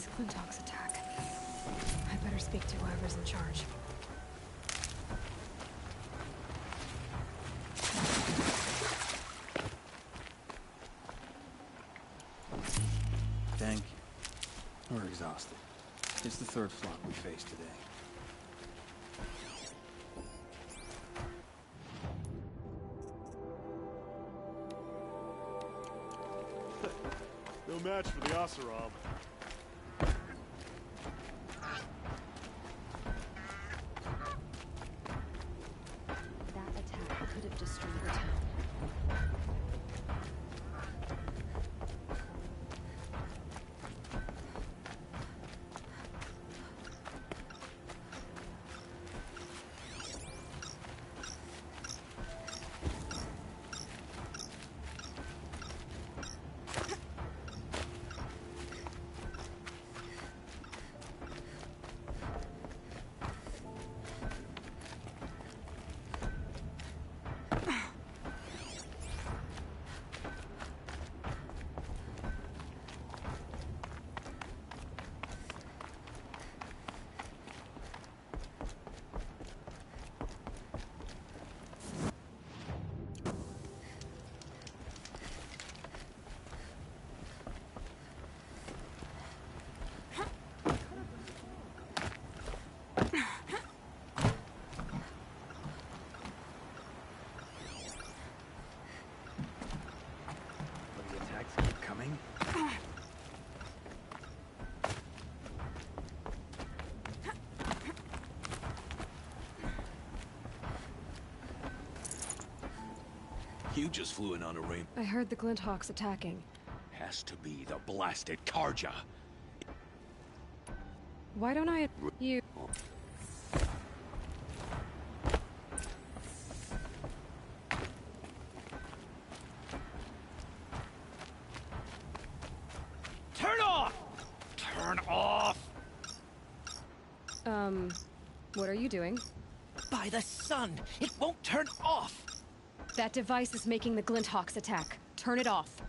Chinese Clintox attack. I better speak to whoever's in charge. Thank you. We're exhausted. It's the third flop we faced today. No match for the Oseram. That attack could have destroyed the town. But the attacks keep coming. You just flew in on a rain. I heard the Glinthawks attacking. Has to be the blasted Karja. Why don't I... You... Turn off! Turn off! What are you doing? By the sun! It won't turn off! That device is making the Glinthawks attack. Turn it off.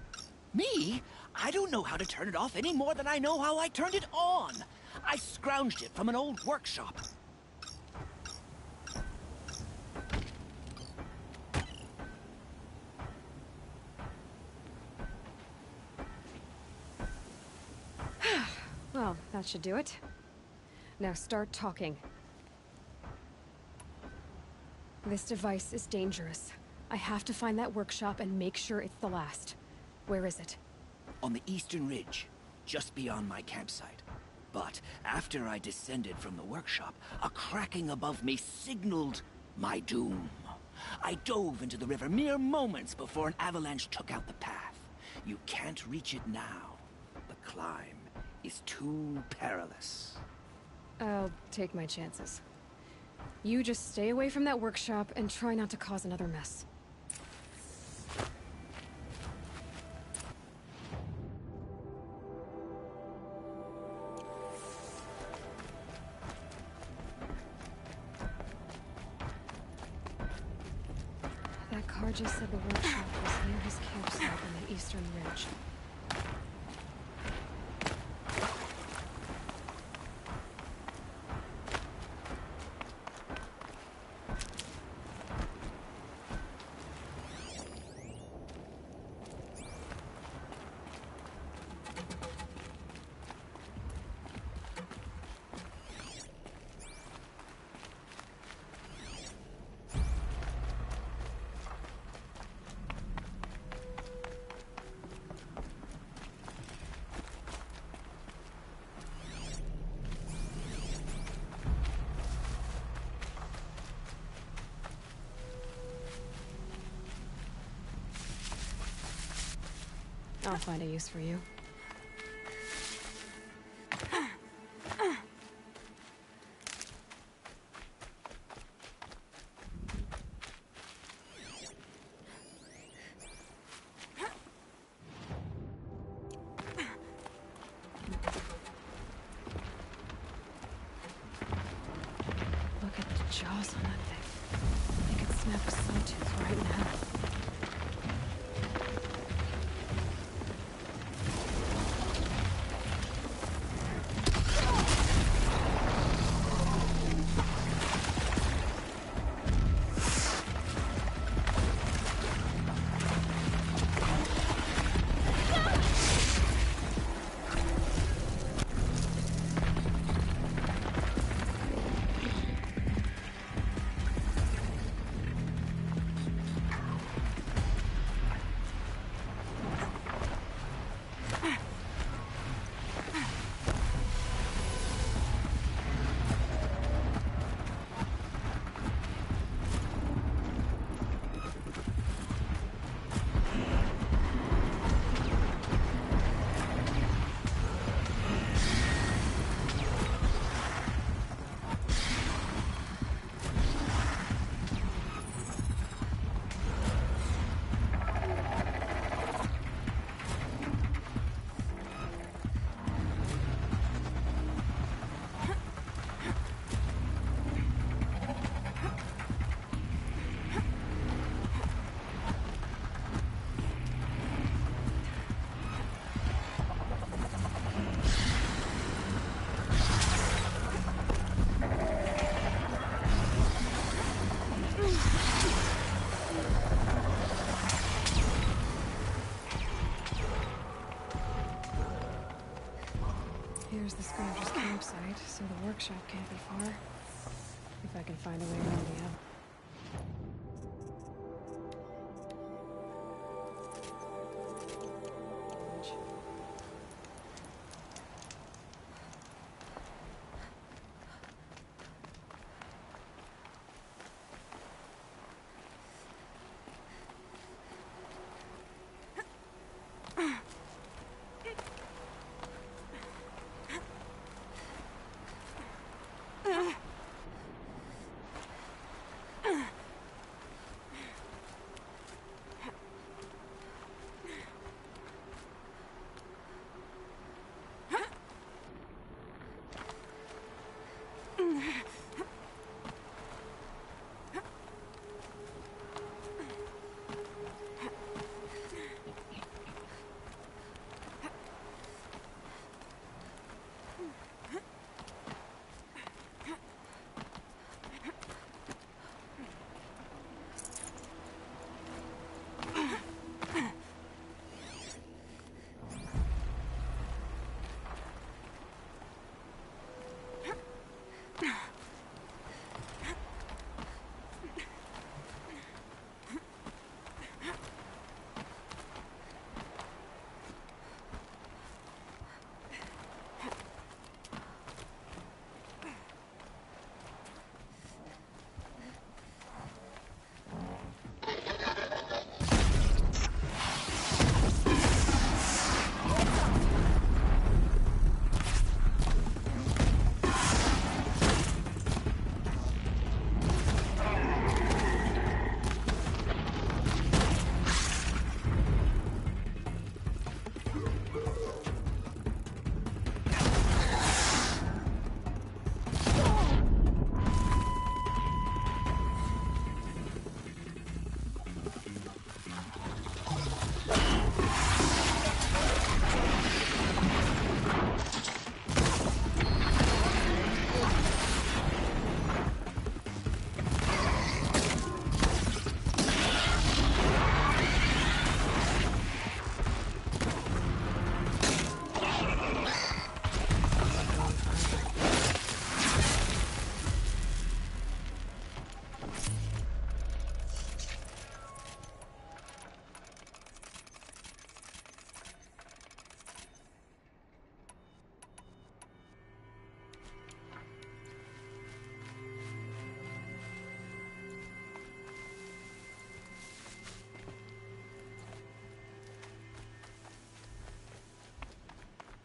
Me? I don't know how to turn it off any more than I know how I turned it on. I scrounged it from an old workshop. Well, that should do it. Now start talking. This device is dangerous. I have to find that workshop and make sure it's the last. Where is it? On the eastern ridge, just beyond my campsite. But after I descended from the workshop, a cracking above me signaled my doom. I dove into the river mere moments before an avalanche took out the path. You can't reach it now. The climb is too perilous. I'll take my chances. You just stay away from that workshop and try not to cause another mess. That Karja said the workshop was near his campsite on the eastern ridge. I'll find a use for you. Look at the jaws on that thing. They could snap a sawtooth right in half. There's the Scourge's campsite, so the workshop can't be far. If I can find a way around the alley.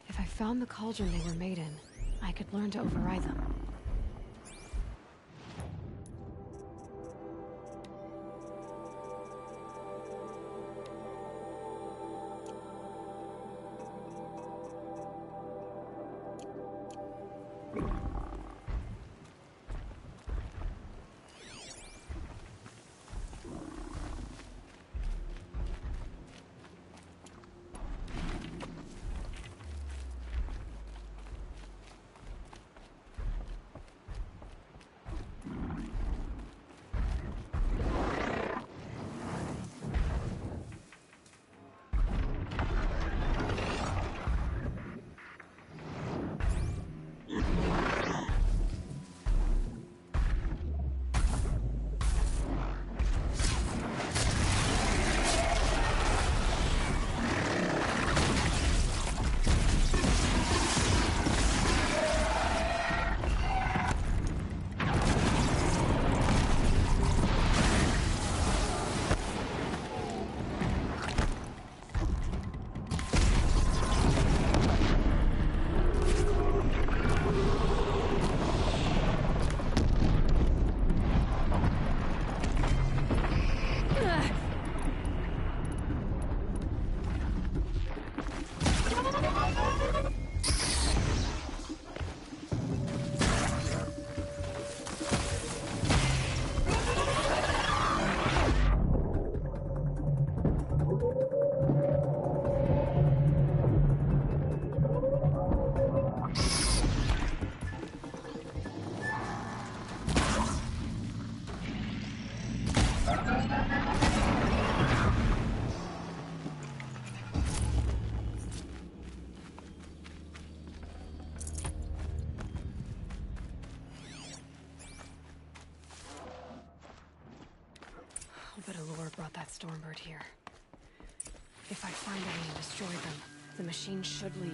If I found the cauldron they were made in, I could learn to override them. Stormbird here. If I find any and destroy them, the machine should leave.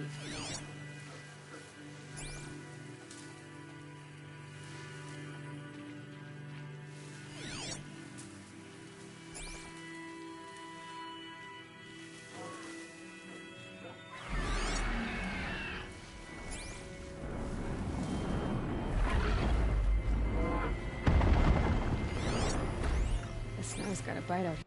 The snow's got a bite out here.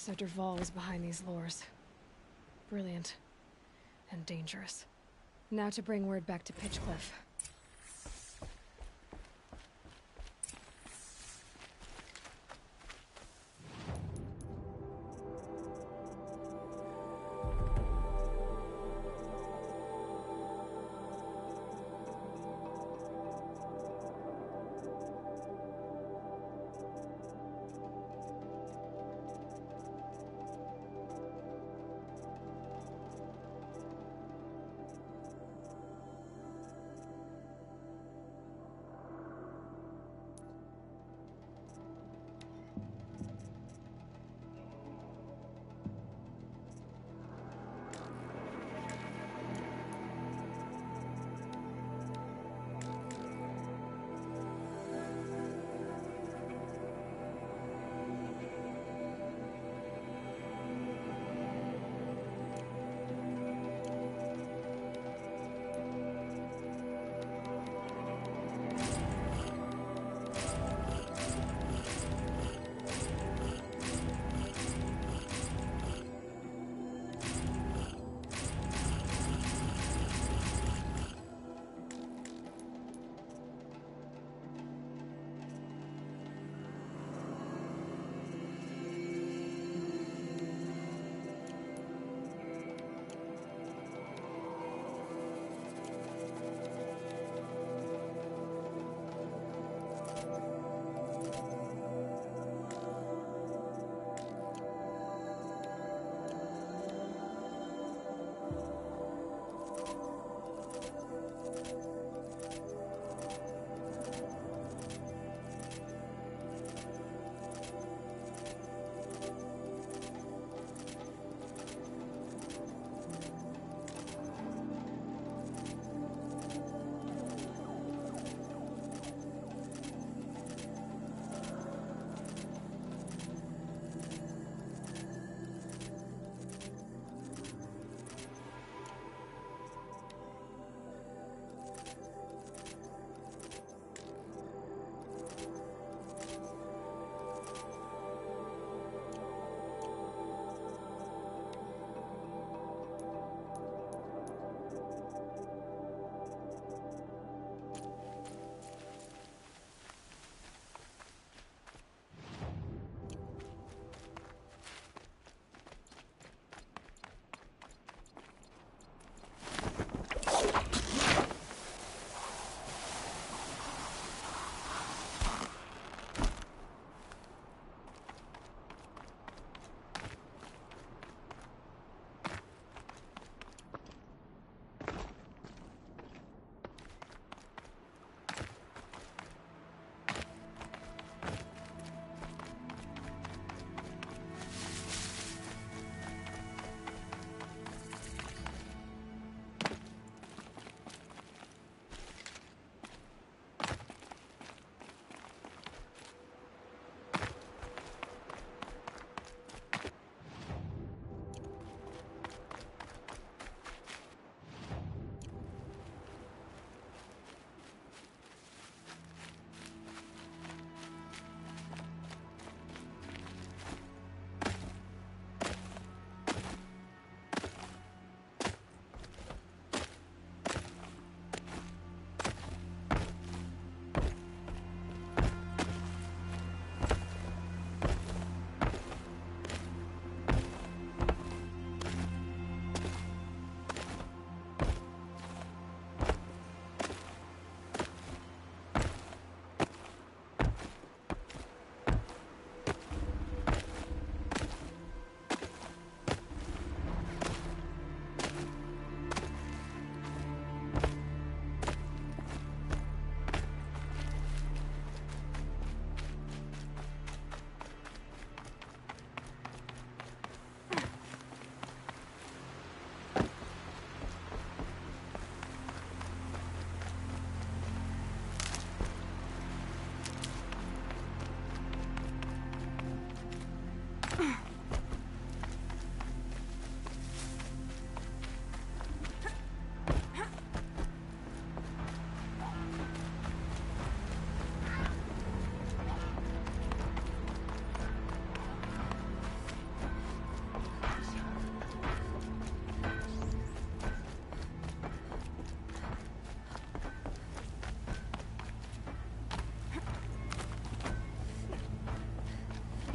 So Dervahl was behind these lures. Brilliant. And dangerous. Now to bring word back to Pitchcliff.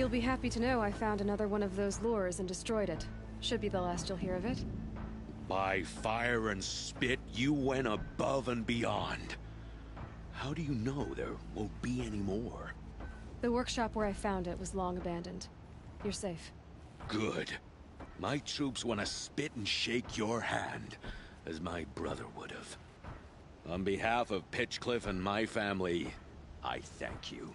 You'll be happy to know I found another one of those lures and destroyed it. Should be the last you'll hear of it. By fire and spit, you went above and beyond. How do you know there won't be any more? The workshop where I found it was long abandoned. You're safe. Good. My troops want to spit and shake your hand, as my brother would have. On behalf of Pitchcliff and my family, I thank you.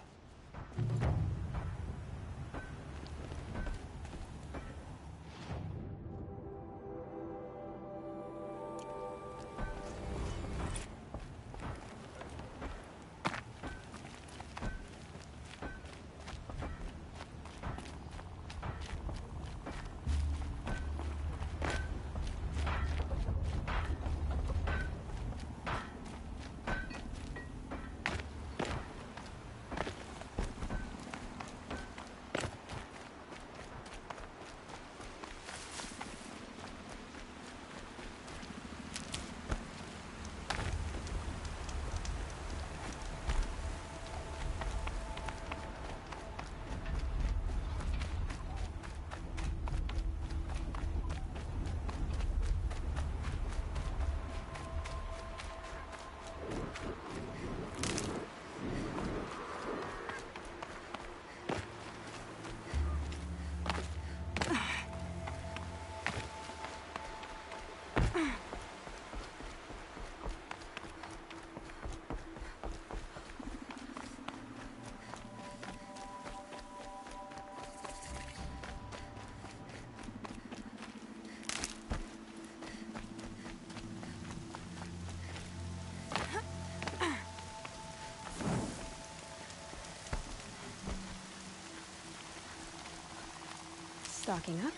Stocking up.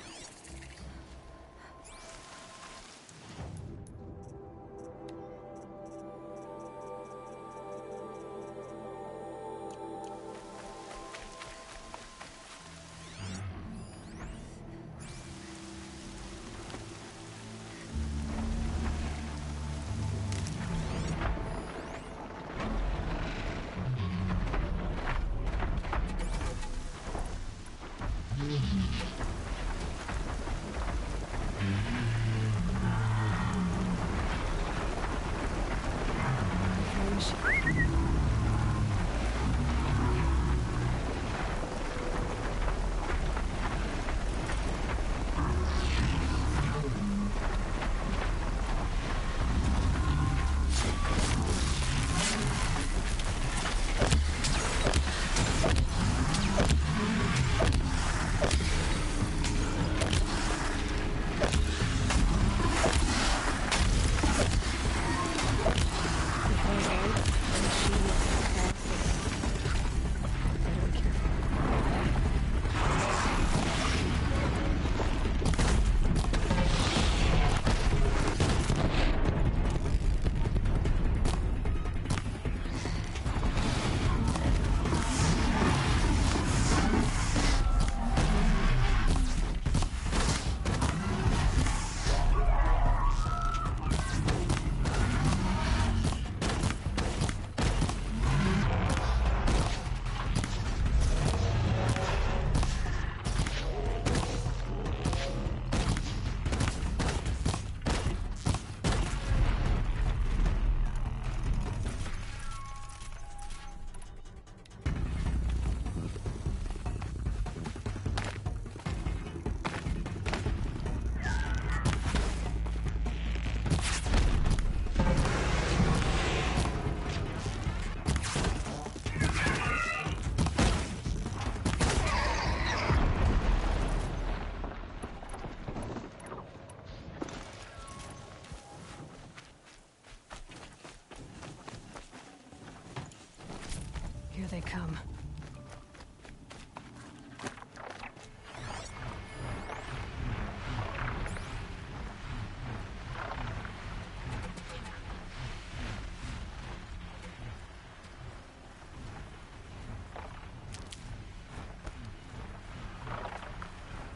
Here they come.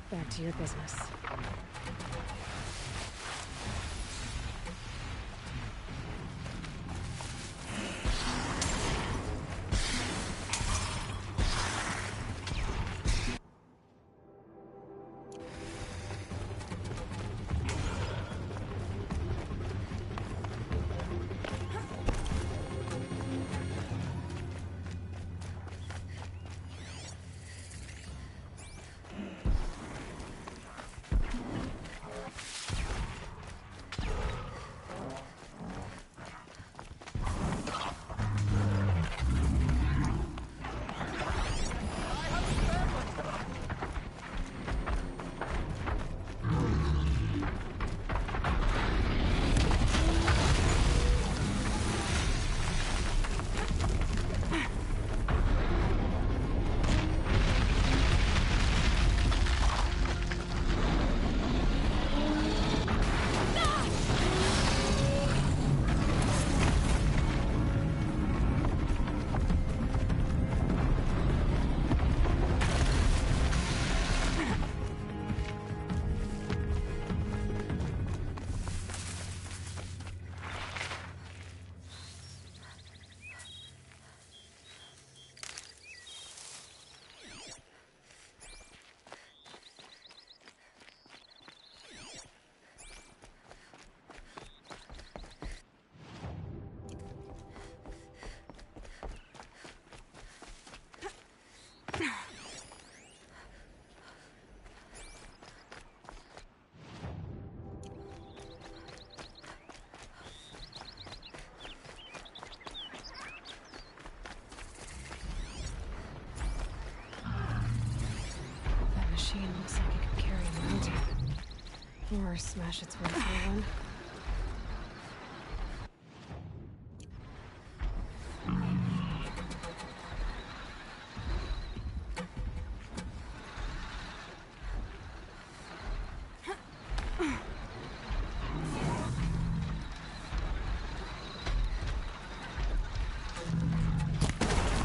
Back to your business. That machine looks like it could carry a mountain. Or smash its way through one.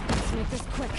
Let's make this quick.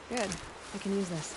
Good. I can use this.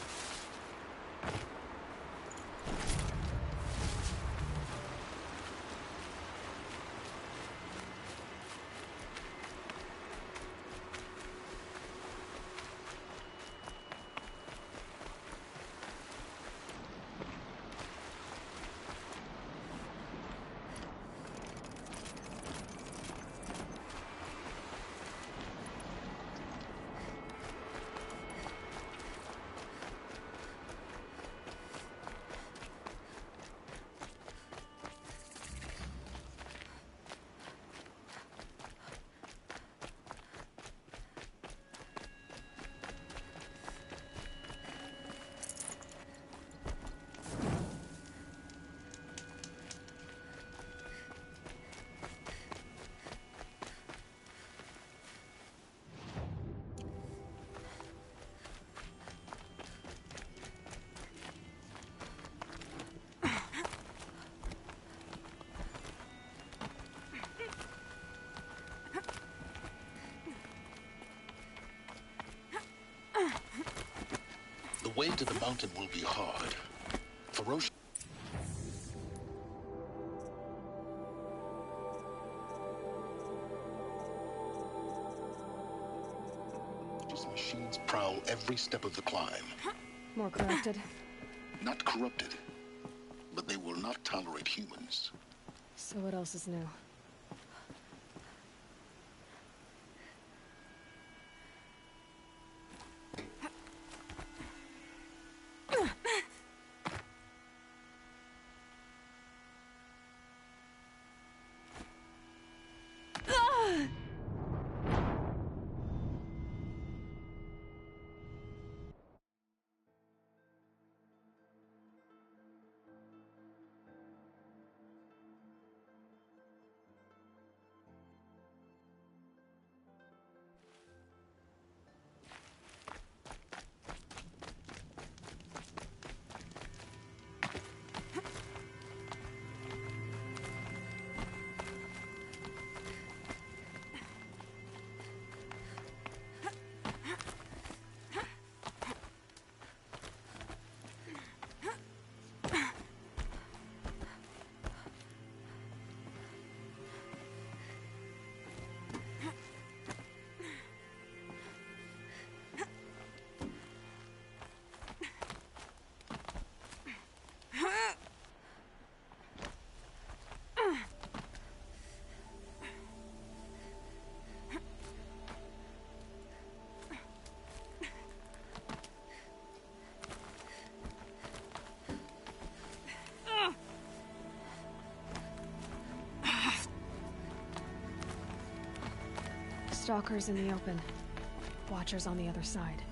The way to the mountain will be hard. Ferocious machines prowl every step of the climb. More corrupted. Not corrupted, but they will not tolerate humans. So what else is new? Stalkers in the open. Watchers on the other side.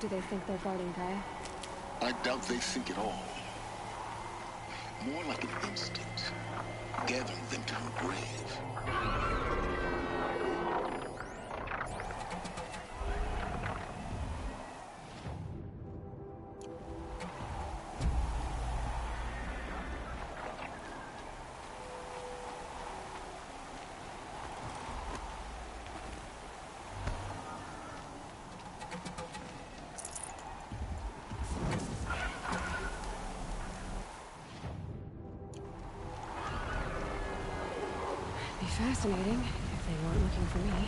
Do they think they're guarding Gaia? I doubt they think at all. More like an instinct, gathering them to her grave. Be fascinating if they weren't looking for me.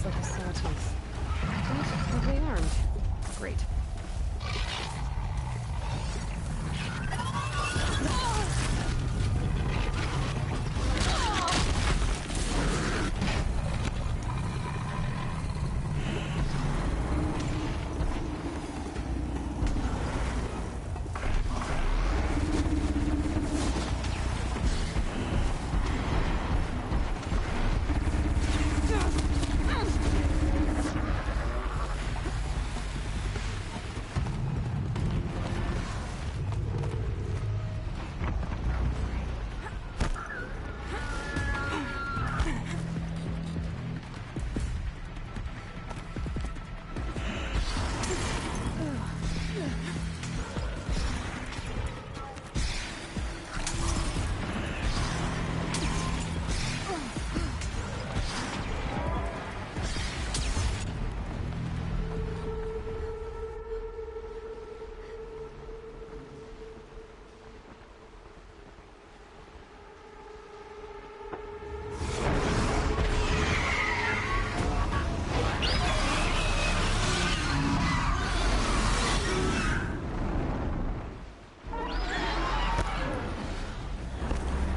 Like a sawtooth. Heavily armed. Great.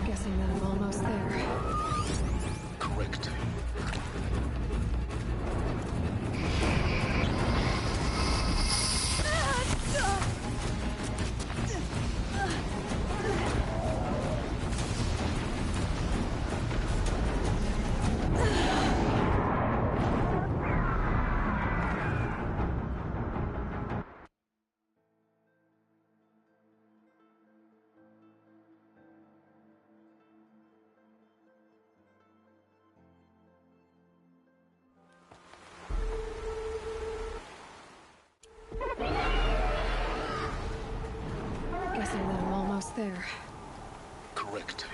Guessing that I'm almost there. Correct.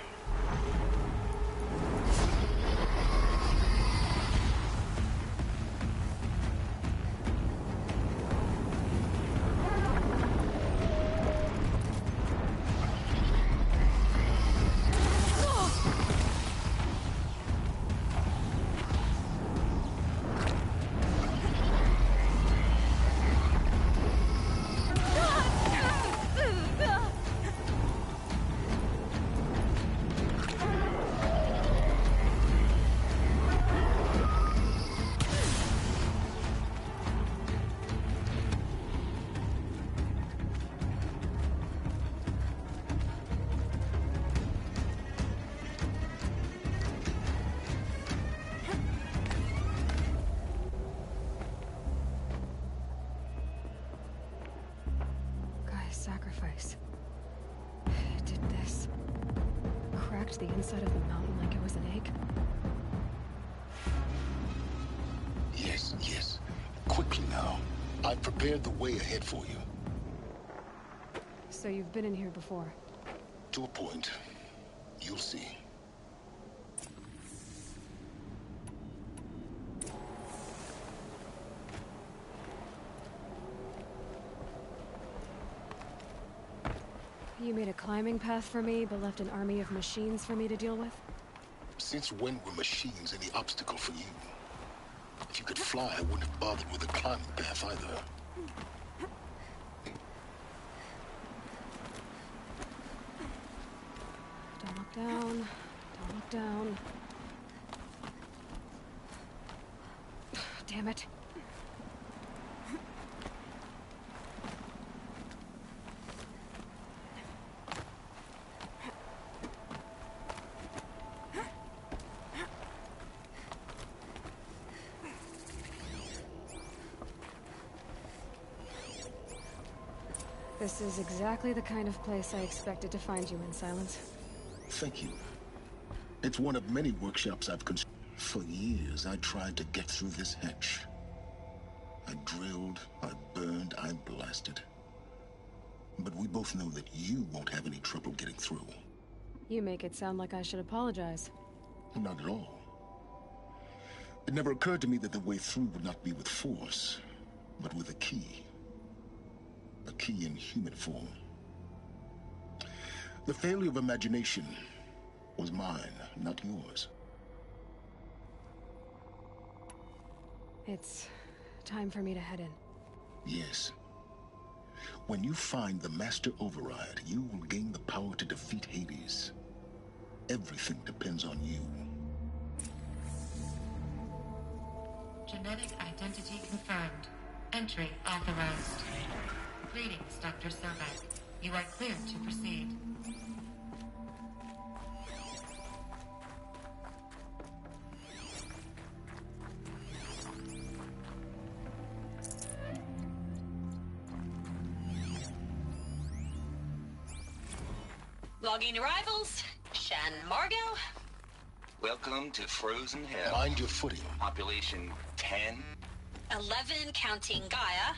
sacrifice. It did this. Cracked the inside of the mountain like it was an egg. Yes, yes. Quickly now. I've prepared the way ahead for you. So you've been in here before? To a point. You'll see. You made a climbing path for me, but left an army of machines for me to deal with? Since when were machines any obstacle for you? If you could fly, I wouldn't have bothered with a climbing path either. Don't look down. Don't look down. Damn it. This is exactly the kind of place I expected to find you in, Silence. Thank you. It's one of many workshops I've constructed. For years, I tried to get through this hatch. I drilled, I burned, I blasted. But we both know that you won't have any trouble getting through. You make it sound like I should apologize. Not at all. It never occurred to me that the way through would not be with force, but with a key. A key in human form. The failure of imagination was mine, not yours. It's time for me to head in. Yes. When you find the Master Override, you will gain the power to defeat Hades. Everything depends on you. Genetic identity confirmed. Entry authorized. Greetings, Dr. Sobek. You are cleared to proceed. Logging arrivals. Shan Margot. Welcome to Frozen Hell. Mind your footing. Population 10. 11 counting Gaia.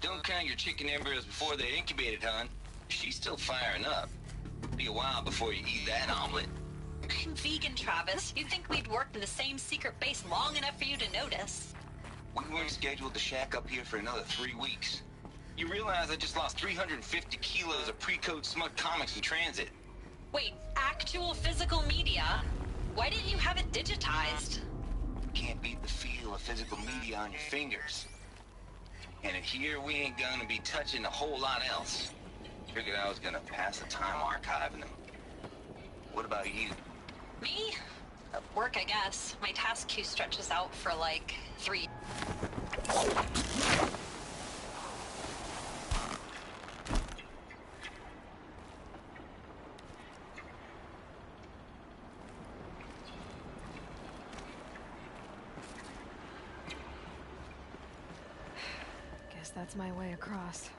Don't count your chicken embryos before they're incubated, hon. She's still firing up. Be a while before you eat that omelet. I'm vegan, Travis. You'd think we'd worked in the same secret base long enough for you to notice. We weren't scheduled to shack up here for another 3 weeks. You realize I just lost 350 kilos of pre-code smut comics in transit. Wait, actual physical media? Why didn't you have it digitized? Can't beat the feel of physical media on your fingers. And in here, we ain't gonna be touching a whole lot else. Figured I was gonna pass the time archiving them. What about you? Me? Work, I guess. My task queue stretches out for like 3. Guess that's my way across.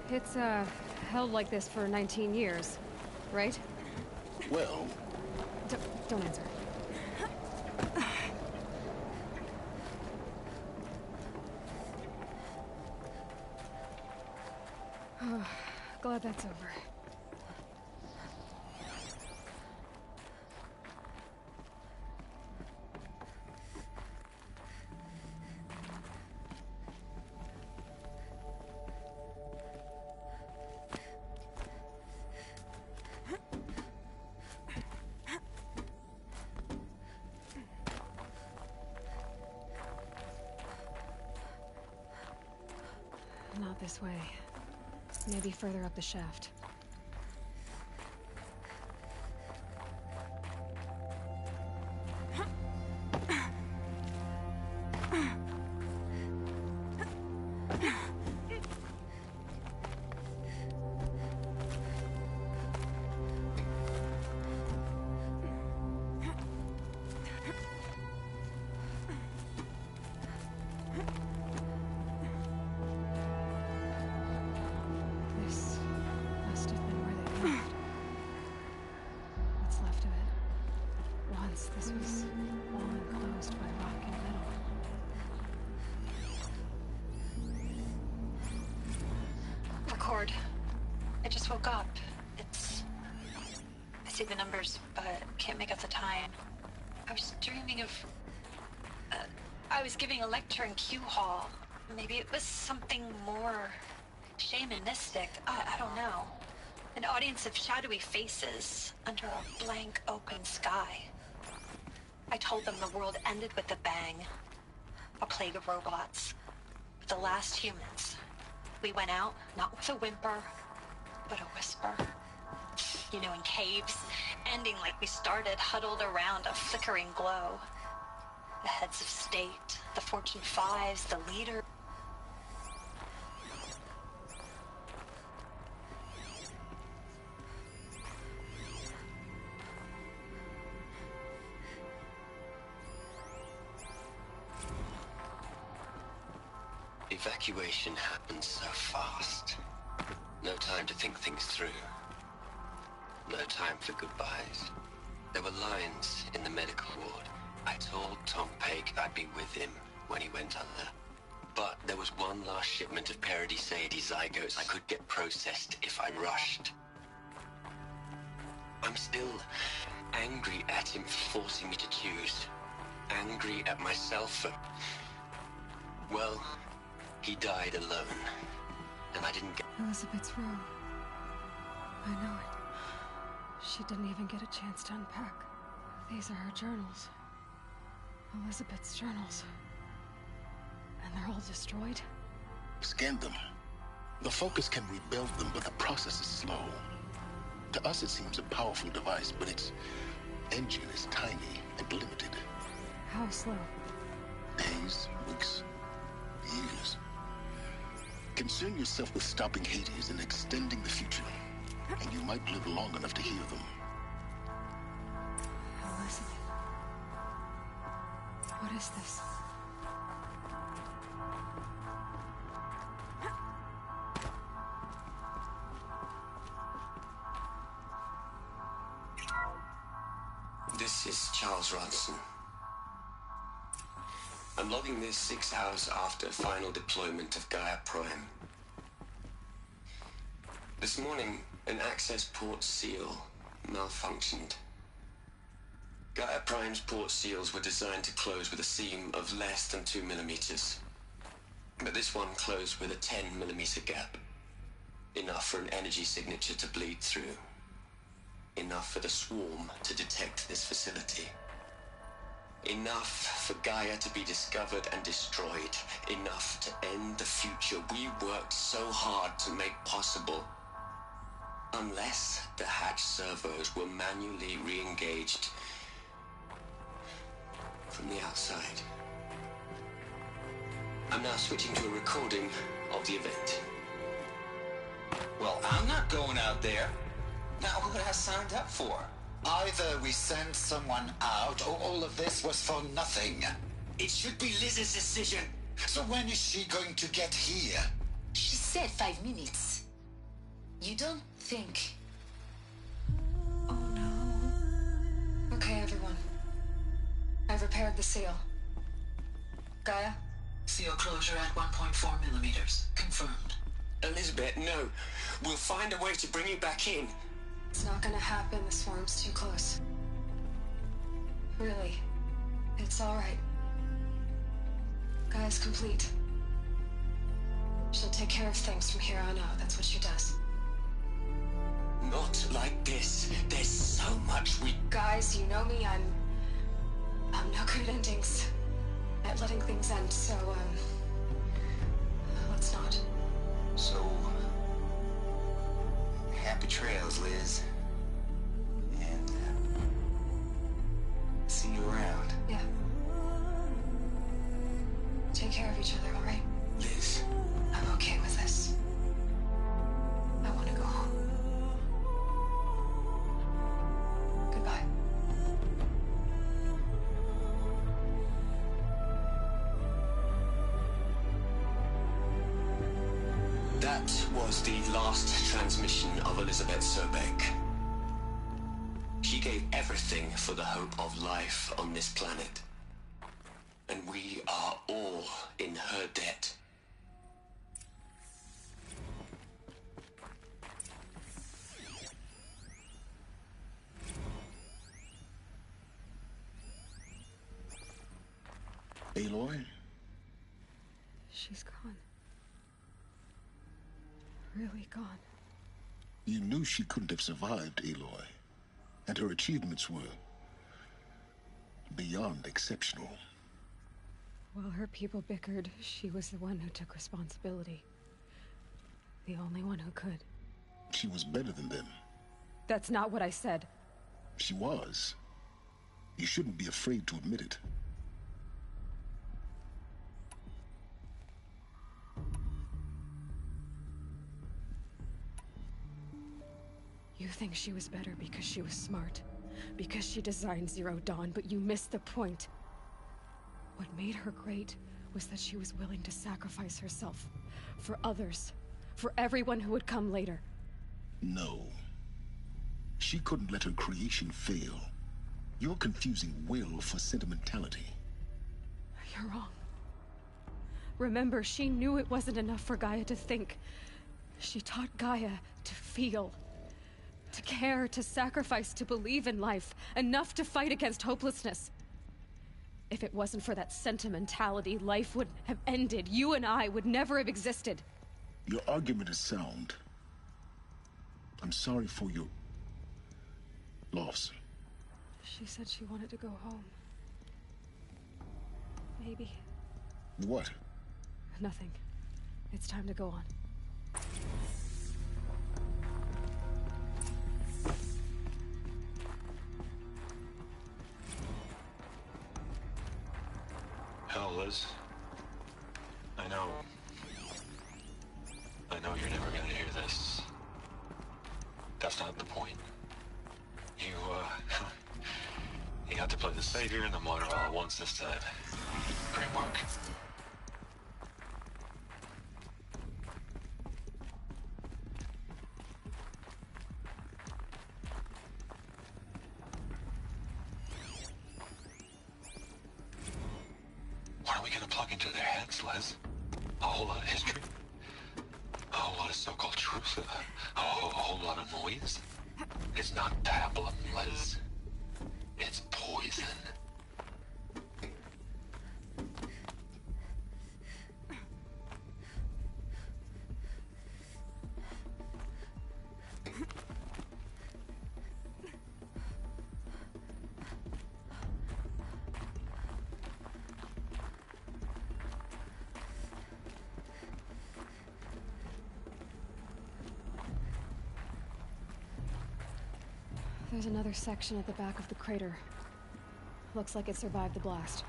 It's, held like this for 19 years, right? Well, Don't answer. Glad that's over. Not this way. Maybe further up the shaft. I just woke up. I see the numbers, but can't make out the time. I was dreaming of... I was giving a lecture in Q Hall. Maybe it was something more shamanistic. I don't know. An audience of shadowy faces under a blank open sky. I told them the world ended with a bang. A plague of robots. The last humans. We went out, not with a whimper, but a whisper. You know, in caves, ending like we started, huddled around a flickering glow. The heads of state, the Fortune Fives, the leader. Evacuation happened so fast. No time to think things through. No time for goodbyes. There were lines in the medical ward. I told Tom Pake I'd be with him when he went under. But there was one last shipment of Paradis-Sadie zygotes I could get processed if I rushed. I'm still angry at him for forcing me to choose. Angry at myself for... Well, he died alone. And I didn't get... Elizabeth's room. I know it. She didn't even get a chance to unpack. These are her journals. Elizabeth's journals. And they're all destroyed? Scan them. The Focus can rebuild them, but the process is slow. To us, it seems a powerful device, but its engine is tiny and limited. How slow? Days, weeks, years. Concern yourself with stopping Hades and extending the future, and you might live long enough to hear them. Elizabeth. What is this? This is Charles Ronson. I'm logging this 6 hours after final deployment of Gaia Prime. This morning, an access port seal malfunctioned. Gaia Prime's port seals were designed to close with a seam of less than 2 millimeters. But this one closed with a 10 millimeter gap. Enough for an energy signature to bleed through. Enough for the swarm to detect this facility. Enough for Gaia to be discovered and destroyed. Enough to end the future we worked so hard to make possible. Unless the hatch servos were manually re-engaged from the outside. I'm now switching to a recording of the event. Well, I'm not going out there. Now, what I signed up for? Either we send someone out, or all of this was for nothing. It should be Liz's decision. So when is she going to get here? She said 5 minutes. You don't think... Oh no. Okay, everyone. I've repaired the seal. Gaia? Seal closure at 1.4 millimeters. Confirmed. Elizabeth, no. We'll find a way to bring you back in. It's not gonna happen. The swarm's too close. Really. It's alright. Gaia's complete. She'll take care of things from here on out. That's what she does. Not like this. There's so much we... Guys, you know me. I'm no good endings at letting things end, so, let's not. So... happy trails, Liz. And, see you around. Yeah. Take care of each other, alright? Liz. I'm okay with this. I want to go home. Goodbye. That was the last transmission of Elizabeth Sobek. She gave everything for the hope of life on this planet. And we are all in her debt. Aloy? She's gone. Really gone. You knew she couldn't have survived, Aloy. And her achievements were beyond exceptional. While her people bickered, she was the one who took responsibility. The only one who could. She was better than them. That's not what I said. She was. You shouldn't be afraid to admit it. You think she was better because she was smart, because she designed Zero Dawn, but you missed the point. What made her great was that she was willing to sacrifice herself for others, for everyone who would come later. No. She couldn't let her creation fail. You're confusing will for sentimentality. You're wrong. Remember, she knew it wasn't enough for Gaia to think. She taught Gaia to feel. To care, to sacrifice, to believe in life. Enough to fight against hopelessness. If it wasn't for that sentimentality, life would have ended. You and I would never have existed. Your argument is sound. I'm sorry for your loss. She said she wanted to go home. Maybe. What? Nothing. It's time to go on. Hell, Liz. I know you're never gonna hear this. That's not the point. You got to play the savior and the martyr all at once this time. Great work. What are we gonna plug into their heads, Les? A whole lot of history? A whole lot of so-called truth? A whole lot of noise? It's not pablum, Les. It's poison. There's another section at the back of the crater. Looks like it survived the blast.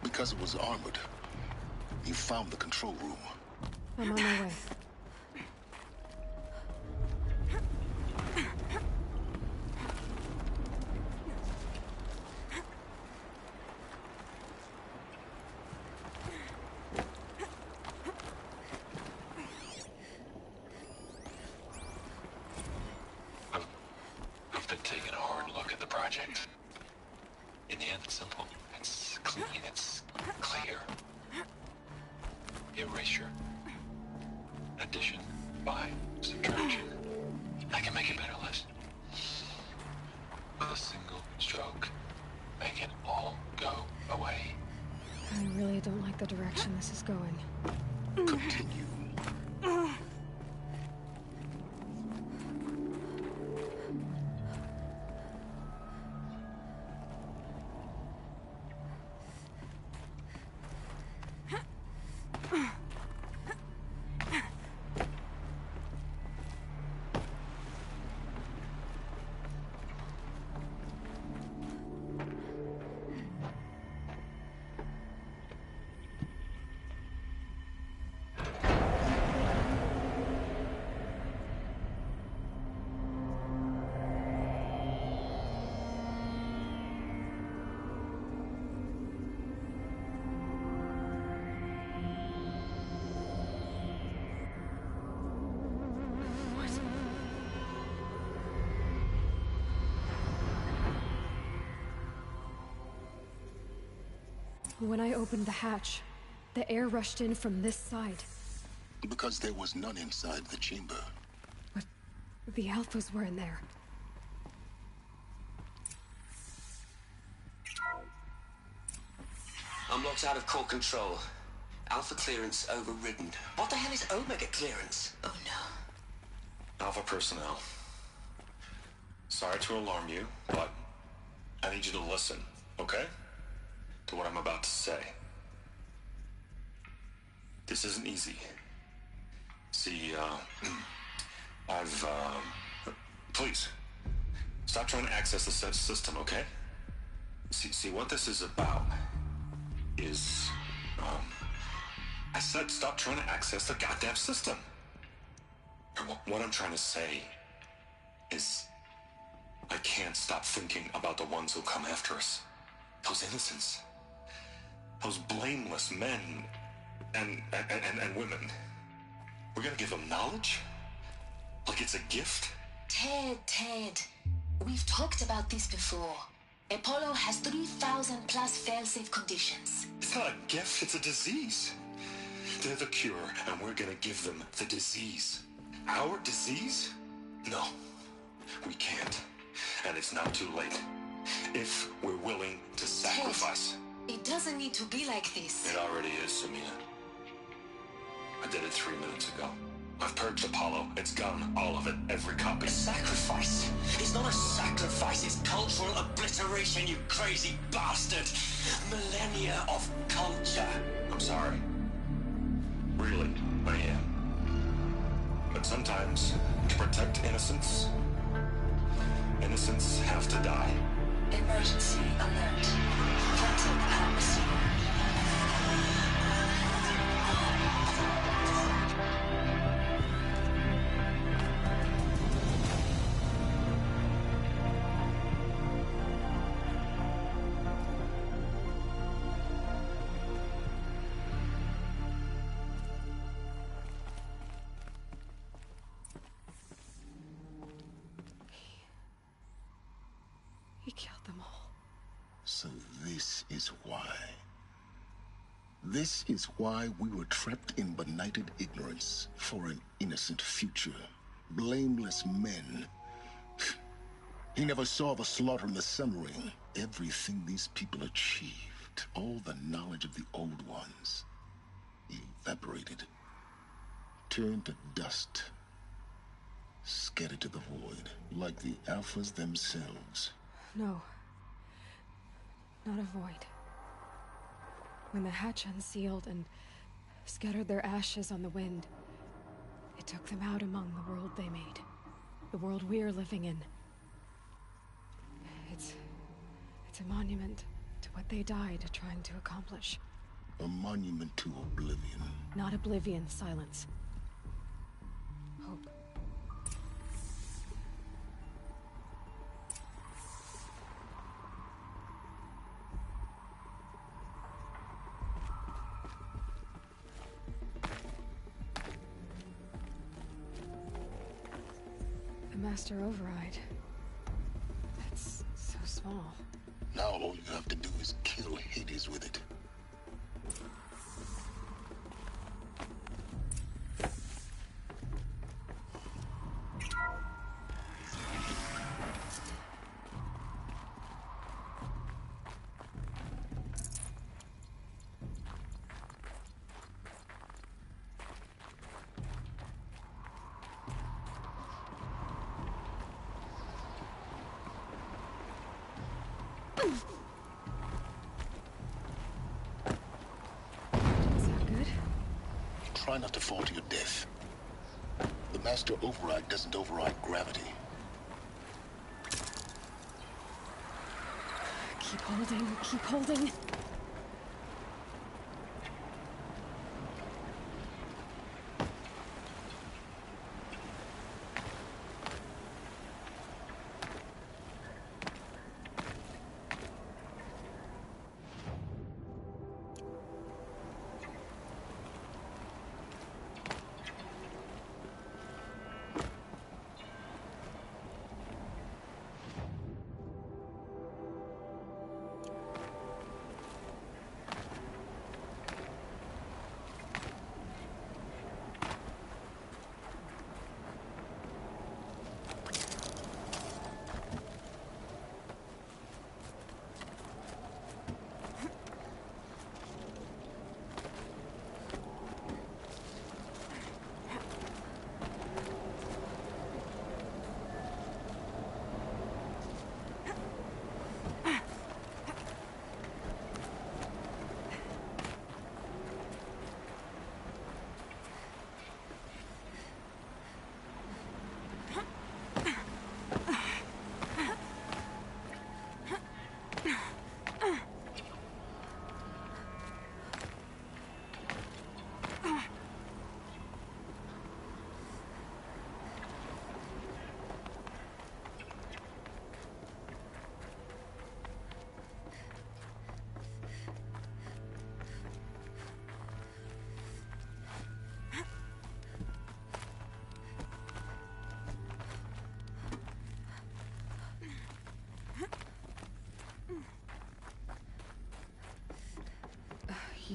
Because it was armored. You found the control room. I'm on my way. I've been taking a hard look at the project. In the end, it's simple. It's clean. It's clear. Erasure. Addition. By. Subtraction. I can make it better, Liz. With a single stroke. Make it all go away. I really don't like the direction this is going. Continue. When I opened the hatch, the air rushed in from this side. Because there was none inside the chamber. But the Alphas were in there. I'm locked out of core control. Alpha clearance overridden. What the hell is Omega clearance? Oh no. Alpha personnel. Sorry to alarm you, but I need you to listen, okay? To what I'm about to say. This isn't easy. See, please, stop trying to access the system, okay? See, what this is about is, I said stop trying to access the goddamn system. And what I'm trying to say is, I can't stop thinking about the ones who come after us. Those innocents. Those blameless men and women. We're gonna give them knowledge? Like it's a gift? Ted. We've talked about this before. Apollo has 3,000 plus fail-safe conditions. It's not a gift, it's a disease. They're the cure, and we're gonna give them the disease. Our disease? No, we can't. And it's not too late. If we're willing to sacrifice. Ted, it doesn't need to be like this. It already is, Samina. I did it 3 minutes ago. I've purged Apollo. It's gone. All of it. Every copy. A sacrifice? It's not a sacrifice. It's cultural obliteration, you crazy bastard. Millennia of culture. I'm sorry. Really, I am. But sometimes, to protect innocence, innocents have to die. Emergency alert. Contact atmosphere. He killed them all. So this is why. This is why we were trapped in benighted ignorance for an innocent future. Blameless men. He never saw the slaughter in the Sun Ring. Everything these people achieved, all the knowledge of the old ones, evaporated, turned to dust, scattered to the void, like the Alphas themselves. No. Not a void. When the hatch unsealed and scattered their ashes on the wind, it took them out among the world they made. The world we're living in. It's a monument to what they died trying to accomplish. A monument to oblivion. Not oblivion, Silence. Hope. The Master Override. That's so small. Now all you have to do is kill Hades with it. Try not to fall to your death. The Master Override doesn't override gravity. Keep holding, keep holding.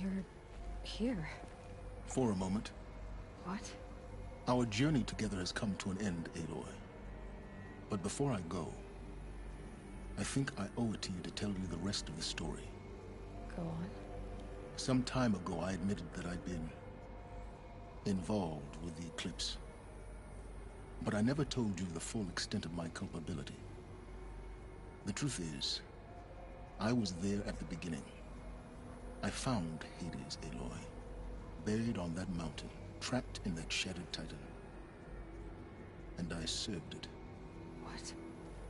you're here. For a moment. What? Our journey together has come to an end, Aloy. But before I go, I think I owe it to you to tell you the rest of the story. Go on. Some time ago, I admitted that I'd been involved with the Eclipse. But I never told you the full extent of my culpability. The truth is, I was there at the beginning. I found Hades, Aloy, buried on that mountain, trapped in that shattered titan. And I served it. What?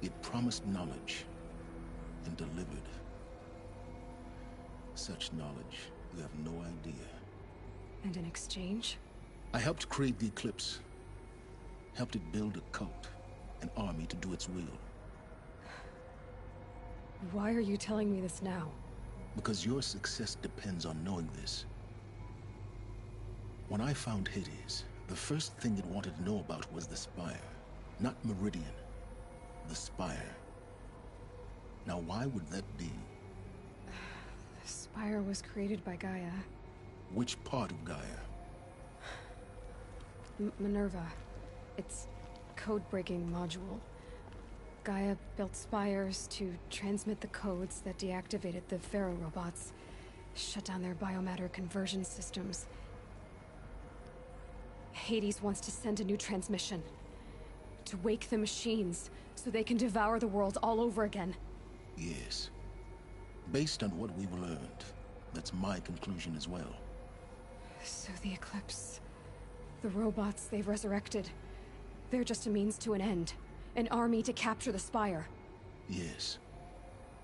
It promised knowledge and delivered. Such knowledge, you have no idea. And in exchange? I helped create the Eclipse. Helped it build a cult, an army to do its will. Why are you telling me this now? Because your success depends on knowing this. When I found Hades, the first thing it wanted to know about was the Spire. Not Meridian. The Spire. Now why would that be? The Spire was created by Gaia. Which part of Gaia? Minerva. Its code-breaking module. Gaia built spires to transmit the codes that deactivated the Pharaoh robots, shut down their biomatter conversion systems. Hades wants to send a new transmission. To wake the machines, so they can devour the world all over again. Yes. Based on what we've learned, that's my conclusion as well. So the Eclipse... the robots they've resurrected... they're just a means to an end. An army to capture the Spire. Yes.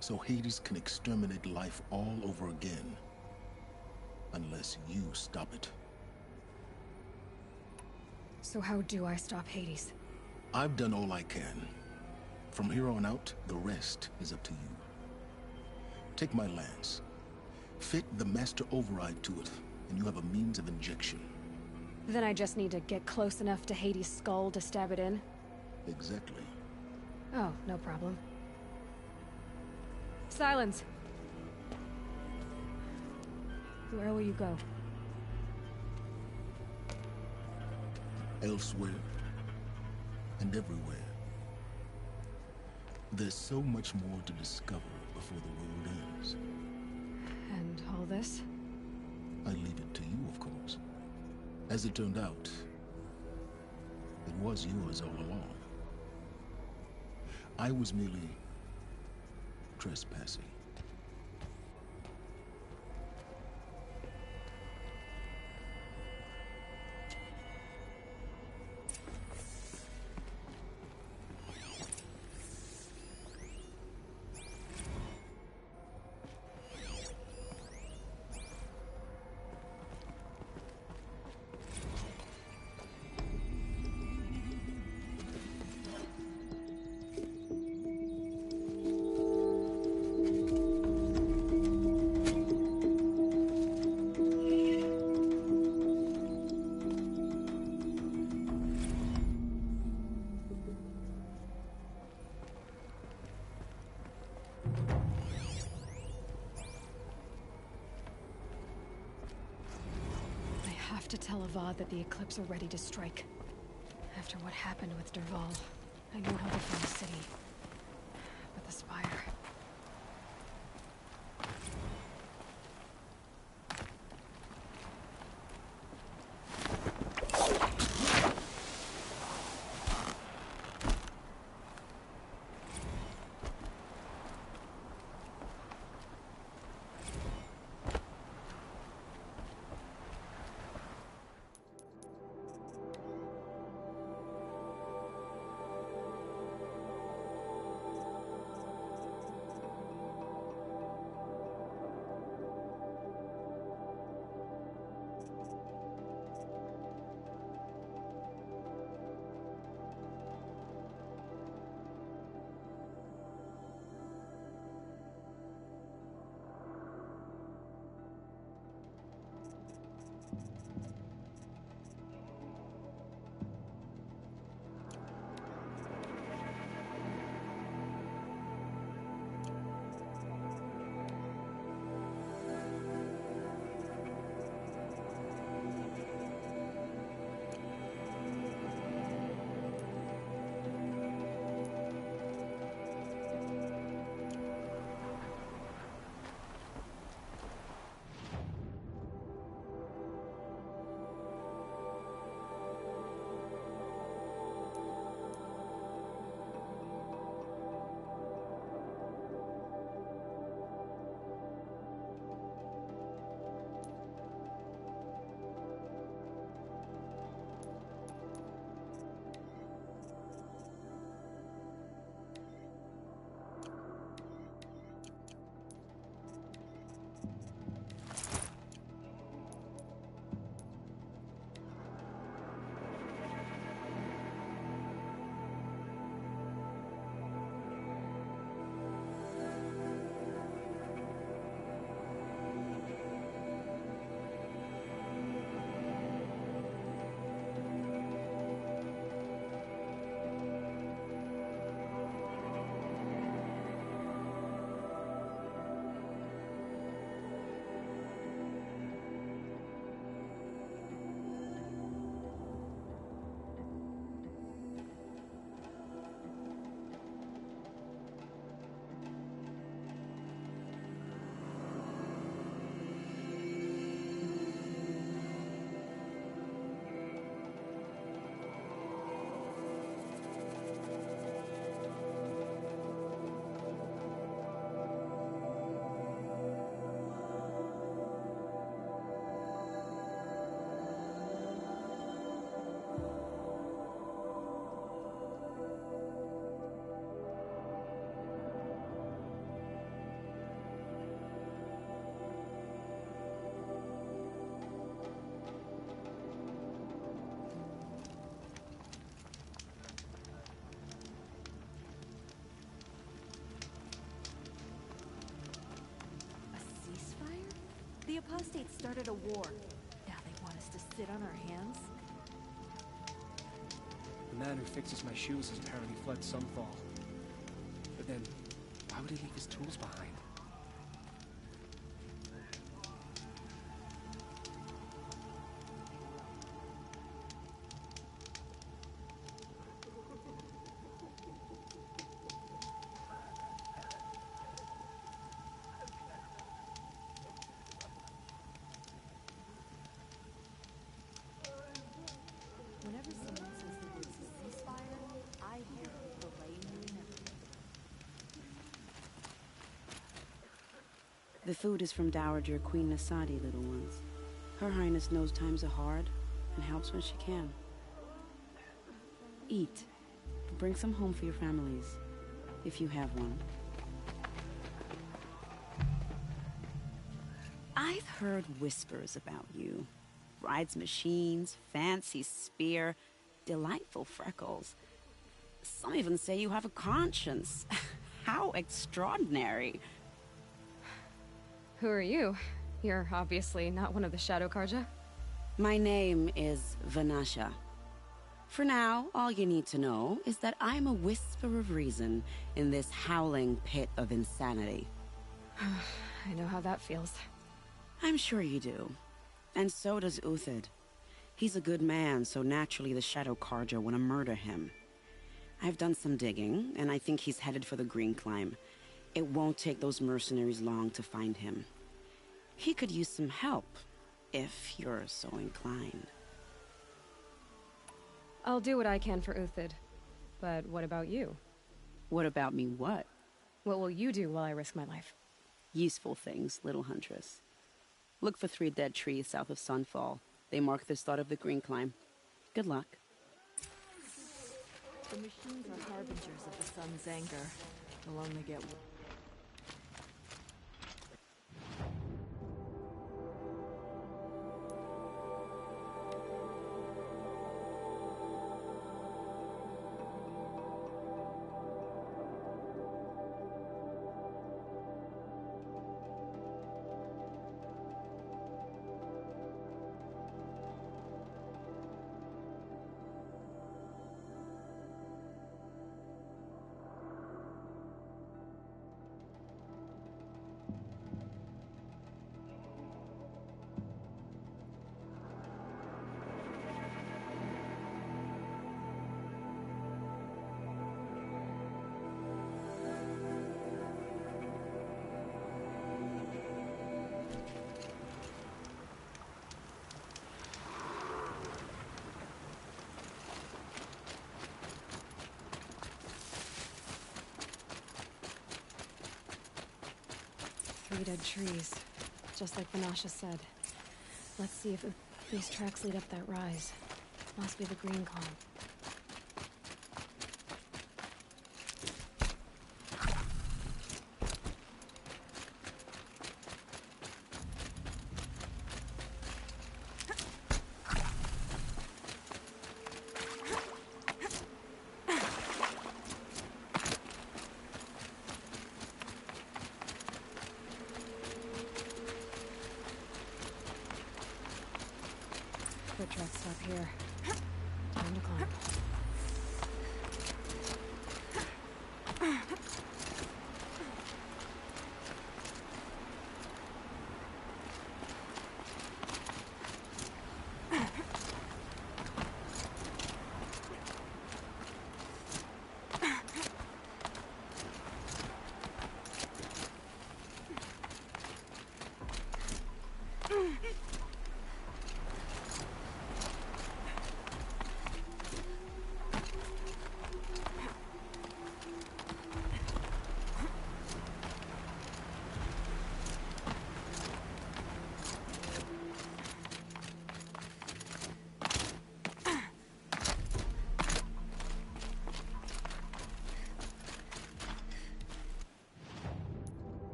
So Hades can exterminate life all over again. Unless you stop it. So how do I stop Hades? I've done all I can. From here on out, the rest is up to you. Take my lance. Fit the Master Override to it, and you have a means of injection. Then I just need to get close enough to Hades' skull to stab it in? Exactly. Oh, no problem. Silence! Where will you go? Elsewhere. And everywhere. There's so much more to discover before the world ends. And all this? I leave it to you, of course. As it turned out, it was yours all along. I was merely trespassing. To tell Avad that the Eclipse are ready to strike. After what happened with Dervahl, I know how to find the city. But the Spire... started a war. Now they want us to sit on our hands? The man who fixes my shoes has apparently fled Sunfall. But then, why would he leave his tools behind? Whenever someone says the words ceasefire, I hear the blame and everything. The food is from Dowager Queen Nasadi, little ones. Her Highness knows times are hard and helps when she can. Eat. Bring some home for your families, if you have one. I've heard whispers about you. Rides machines, fancy spear, delightful freckles. Some even say you have a conscience. How extraordinary. Who are you? You're obviously not one of the Shadow Karja. My name is Vanasha. For now, all you need to know is that I'm a whisper of reason in this howling pit of insanity. I know how that feels. I'm sure you do. And so does Uthid. He's a good man, so naturally the Shadow Karja want to murder him. I've done some digging, and I think he's headed for the Green Climb. It won't take those mercenaries long to find him. He could use some help, if you're so inclined. I'll do what I can for Uthid. But what about you? What about me what? What will you do while I risk my life? Useful things, little huntress. Look for 3 dead trees south of Sunfall. They mark the start of the Green Climb. Good luck. The machines are harbingers of the sun's anger. They'll only get... Three dead trees, just like Vanasha said. Let's see if these tracks lead up that rise. Must be the Green Climb. Foot tracks stop here. Time to climb.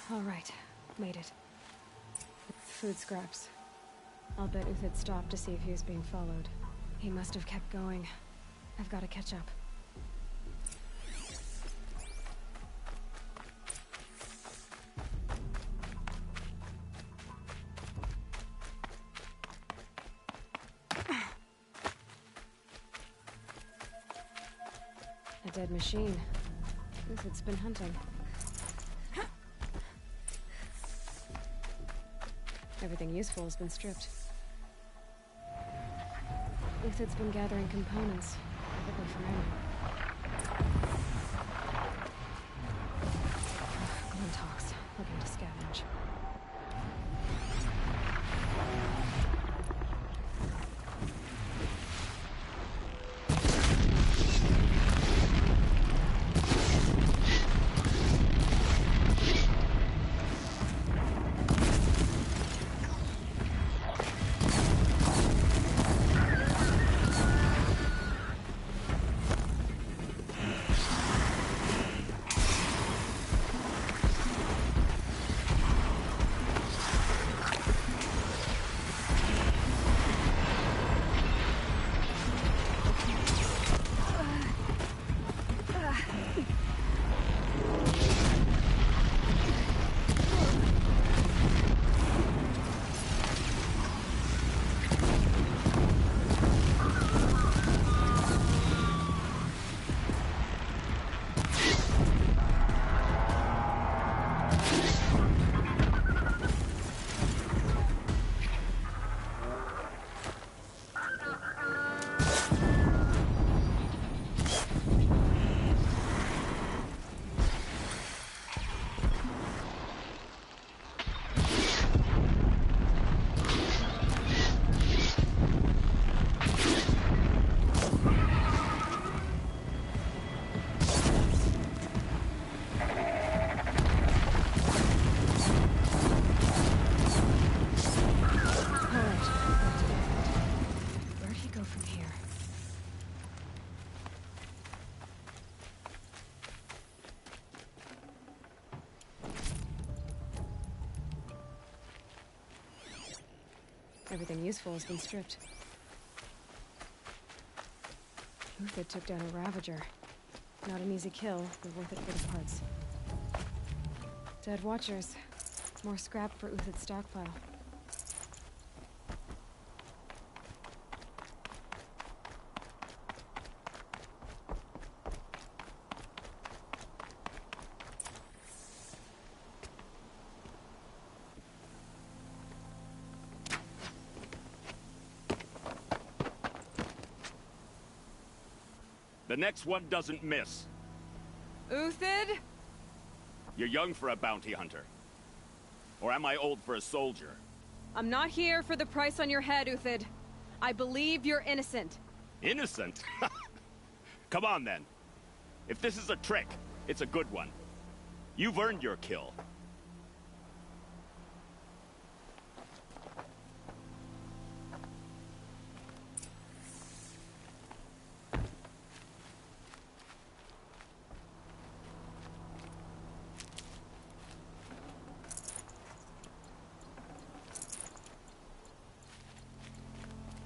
All right, made it. food scraps. I'll bet Uthid stopped to see if he was being followed. He must have kept going. I've got to catch up. A dead machine. Uthid's been hunting. Everything useful has been stripped. Uthid's been gathering components, probably from ammo. Glintox, looking to scavenge. Everything useful has been stripped. Uthid took down a Ravager. Not an easy kill, but worth it for the parts. Dead Watchers. More scrap for Uthid's stockpile. The next one doesn't miss. Uthid? You're young for a bounty hunter. Or am I old for a soldier? I'm not here for the price on your head, Uthid. I believe you're innocent. Innocent? Come on, then. If this is a trick, it's a good one. You've earned your kill.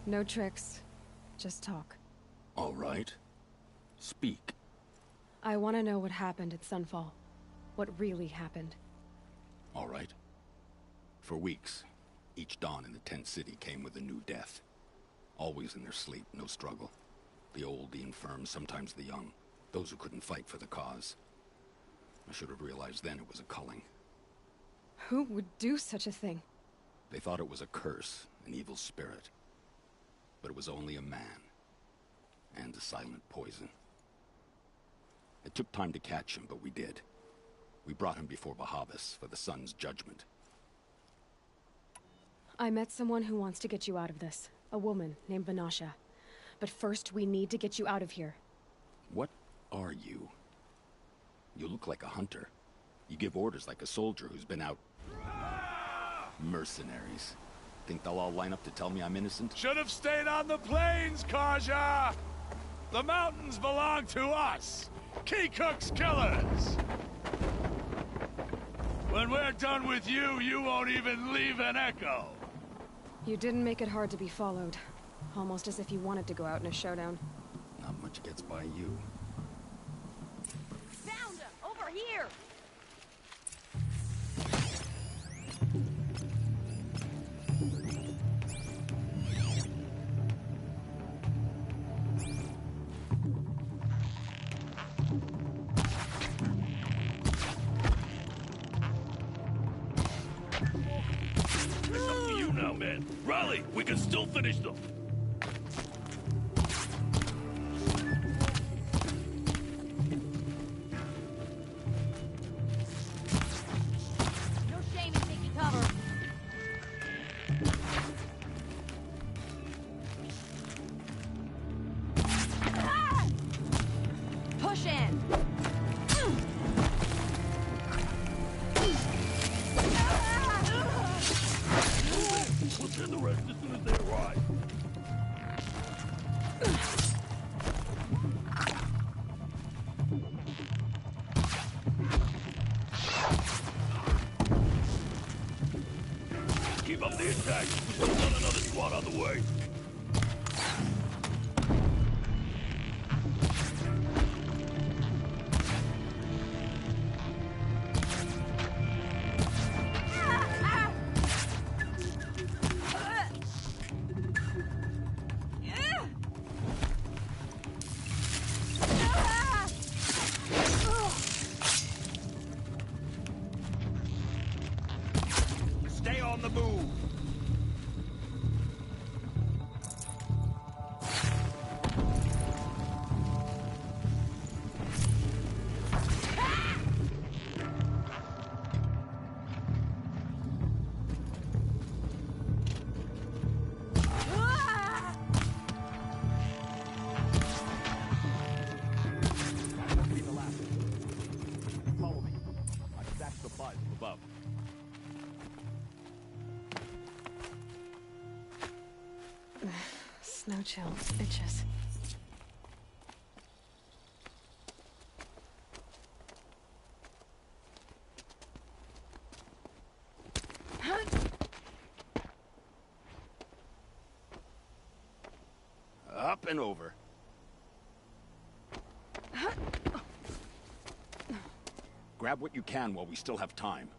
No tricks. Just talk. All right. Speak. I want to know what happened at Sunfall. What really happened. All right. For weeks, each dawn in the tent city came with a new death. Always in their sleep, no struggle. The old, the infirm, sometimes the young. Those who couldn't fight for the cause. I should have realized then it was a culling. Who would do such a thing? They thought it was a curse, an evil spirit. But it was only a man. And a silent poison. It took time to catch him, but we did. We brought him before Bahavas for the sun's judgment. I met someone who wants to get you out of this. A woman named Vanasha. But first, we need to get you out of here. What are you? You look like a hunter. You give orders like a soldier who's been out... Mercenaries. Think they'll all line up to tell me I'm innocent? Should have stayed on the plains, Karja! The mountains belong to us! Keekook's killers! We'll When we're done with you, you won't even leave an echo. You didn't make it hard to be followed. Almost as if you wanted to go out in a showdown. Not much gets by you. Found him! Over here! It's up to you now, man. Rally! We can still finish them! No shame in taking cover. Ah! Push in! We'll send the rest as soon as they arrive. Keep up the attack. We still got another squad on the way. Stay on the move. Be the last. Follow me. I stacked supplies from above. Snow chill. Itches. Up and over. Grab what you can while we still have time.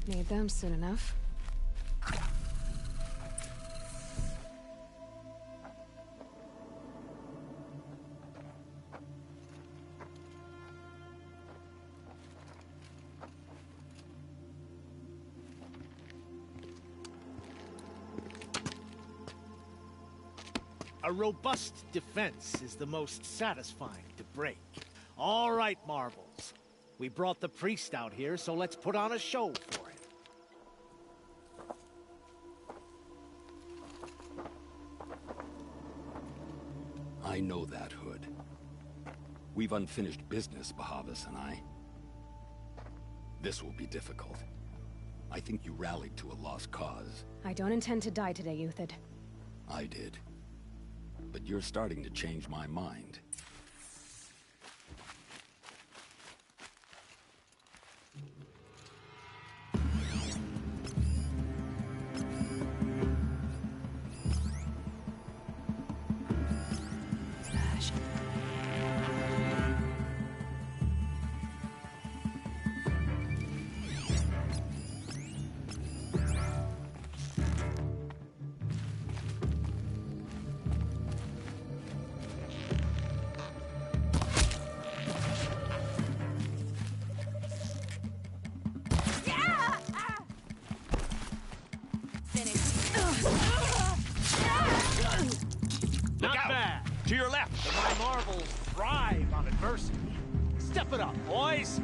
Need them soon enough. A robust defense is the most satisfying to break. All right, Marvels. We brought the priest out here, so let's put on a show for him. I know that, Hood. We've unfinished business, Bahavas and I. This will be difficult. I think you rallied to a lost cause. I don't intend to die today, Euthid. I did. But you're starting to change my mind. Not bad. To your left. My Marvels thrive on adversity. Step it up, boys.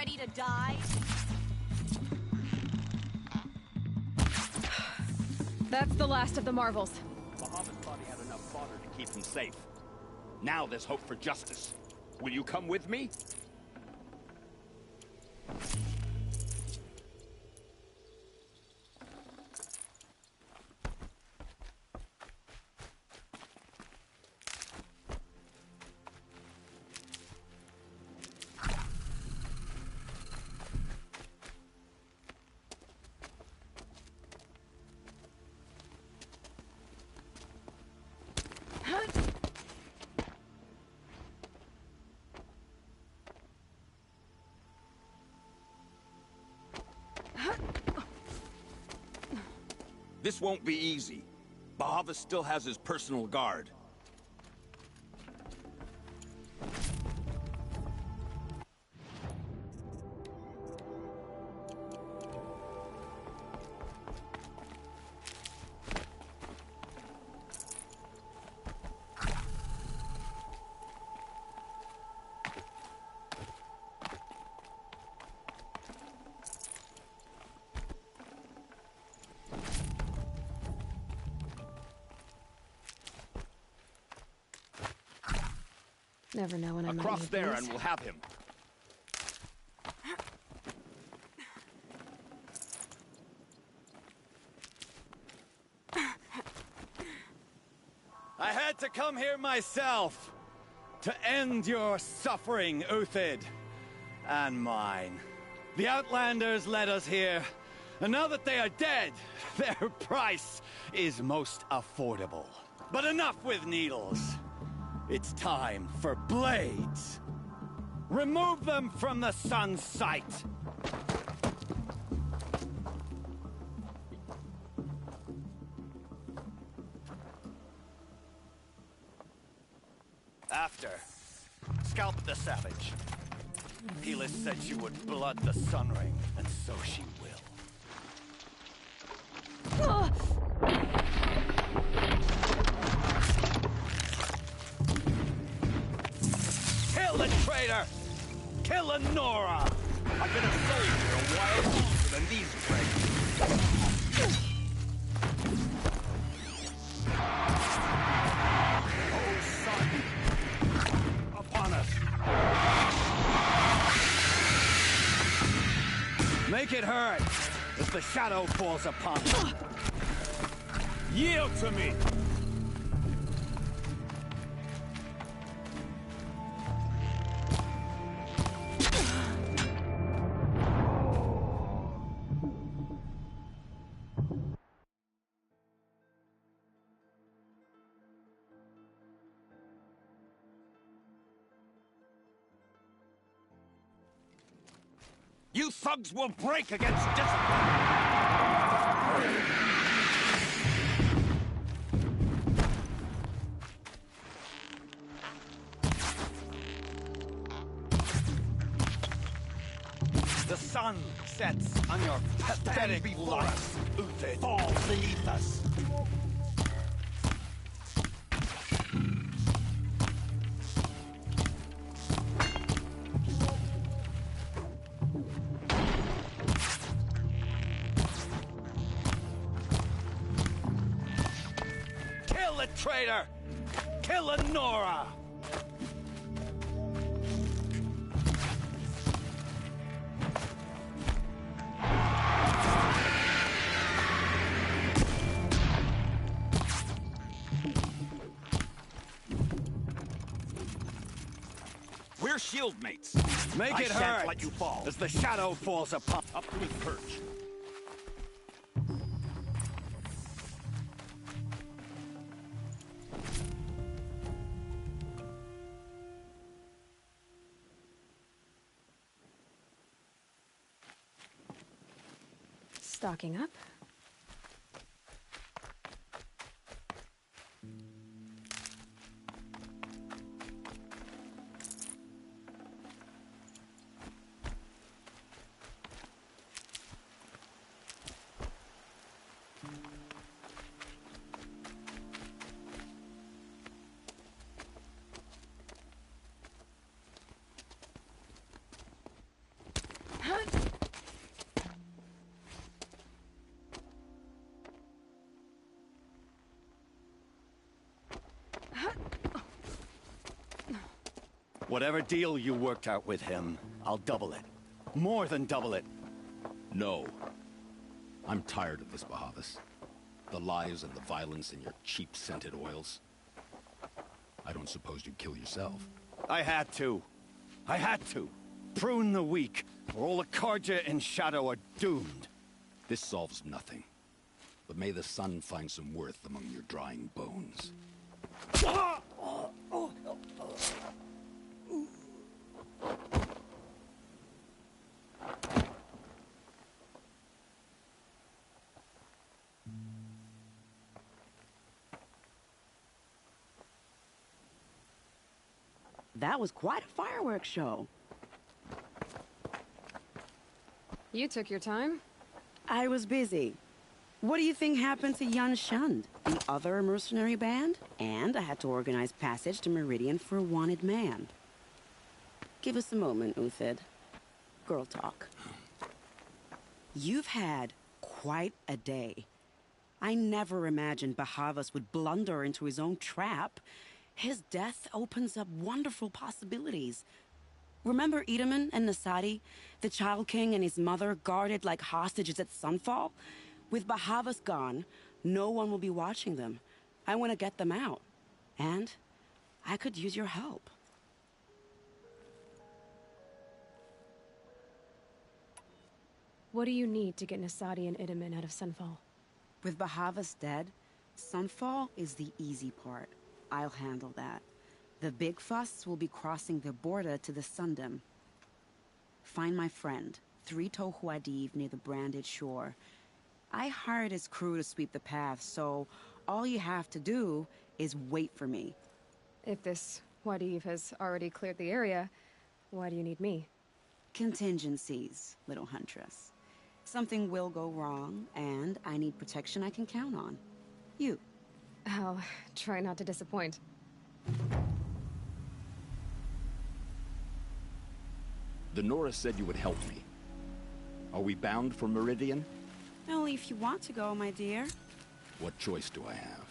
ready to die? That's the last of the Marvels. Bahamut thought he had enough fodder to keep him safe. Now there's hope for justice. Will you come with me? This won't be easy. Bahavas still has his personal guard. Never know when I might Across need there these. and we'll have him. I had to come here myself to end your suffering, Uthid, and mine. The Outlanders led us here, and now that they are dead, their price is most affordable. But enough with needles. It's time for blades. Remove them from the sun's sight. After, scalp the savage. Helis said she would blood the Sun Ring, and so she will. Kill the traitor! Kill Lenora! I've been a soldier a while longer than these traitors. Oh, sun! Upon us! Make it hurt as the shadow falls upon us. Yield to me! You thugs will break against discipline! The sun sets on your pathetic life. Uthid falls beneath us. Kill the traitor! Kill Lenora! We're shield mates. Make I it shan't hurt let you fall. as the shadow falls upon. Up to his perch. Stocking up. Whatever deal you worked out with him, I'll double it. More than double it. No. I'm tired of this, Bahavas. The lies and the violence and your cheap-scented oils. I don't suppose you'd kill yourself. I had to. I had to. Prune the weak, or all the Carja in Shadow are doomed. This solves nothing. But may the sun find some worth among your drying bones. That was quite a fireworks show. You took your time. I was busy. What do you think happened to Yan Shund, the other mercenary band? And I had to organize passage to Meridian for a wanted man. Give us a moment, Uthid. Girl talk. You've had quite a day. I never imagined Bahavas would blunder into his own trap. His death opens up wonderful possibilities. Remember Edaman and Nasadi, the Child King and his mother guarded like hostages at Sunfall? With Bahavas gone, no one will be watching them. I want to get them out. And I could use your help. What do you need to get Nasadi and Edaman out of Sunfall? With Bahavas dead, Sunfall is the easy part. I'll handle that. The big fuss will be crossing the border to the Sundom. Find my friend, 3-Toe Huadiv, near the branded shore. I hired his crew to sweep the path, so all you have to do is wait for me. If this Huadiv has already cleared the area, why do you need me? Contingencies, little huntress. Something will go wrong, and I need protection I can count on. You. I'll try not to disappoint. The Nora said you would help me. Are we bound for Meridian? Only if you want to go, my dear. What choice do I have?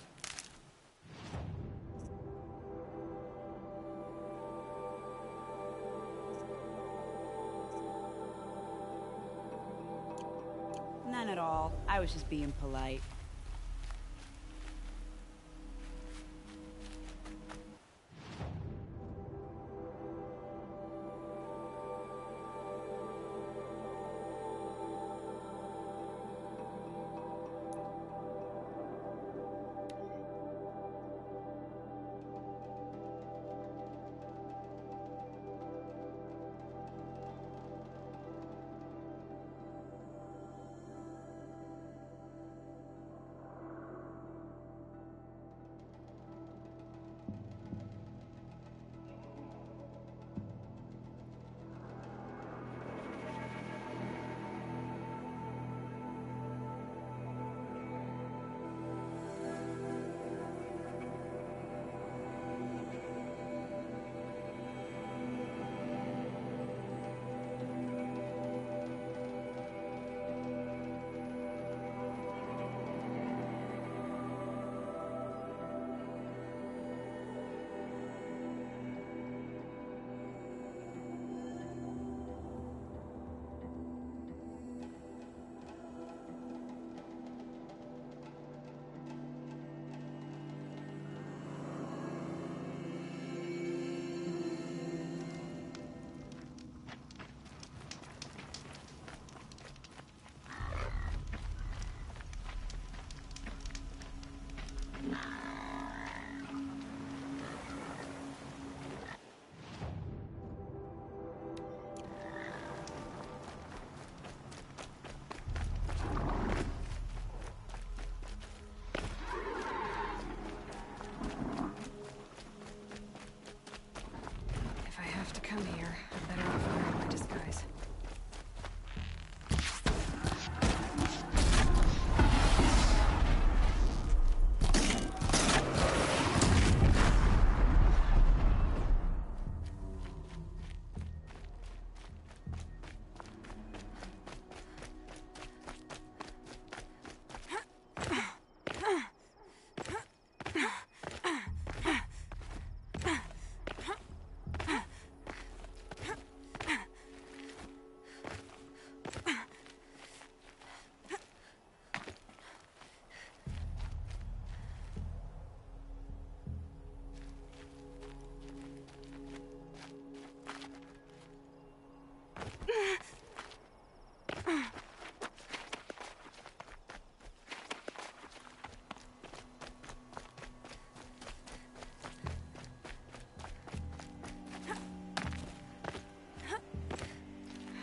None at all. I was just being polite.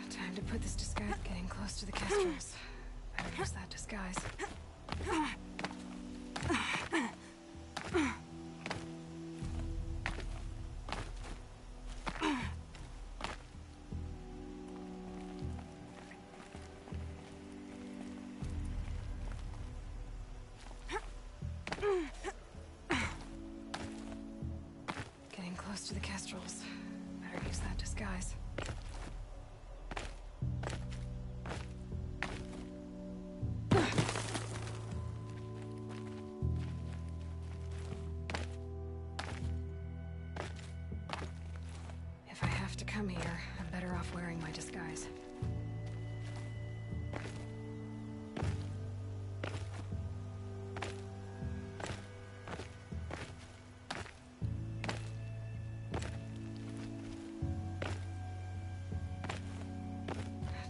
Time to put this disguise. Getting close to the Kestrels. Better use that disguise. Getting close to the Kestrels. Better use that disguise. If I have to come here, I'm better off wearing my disguise.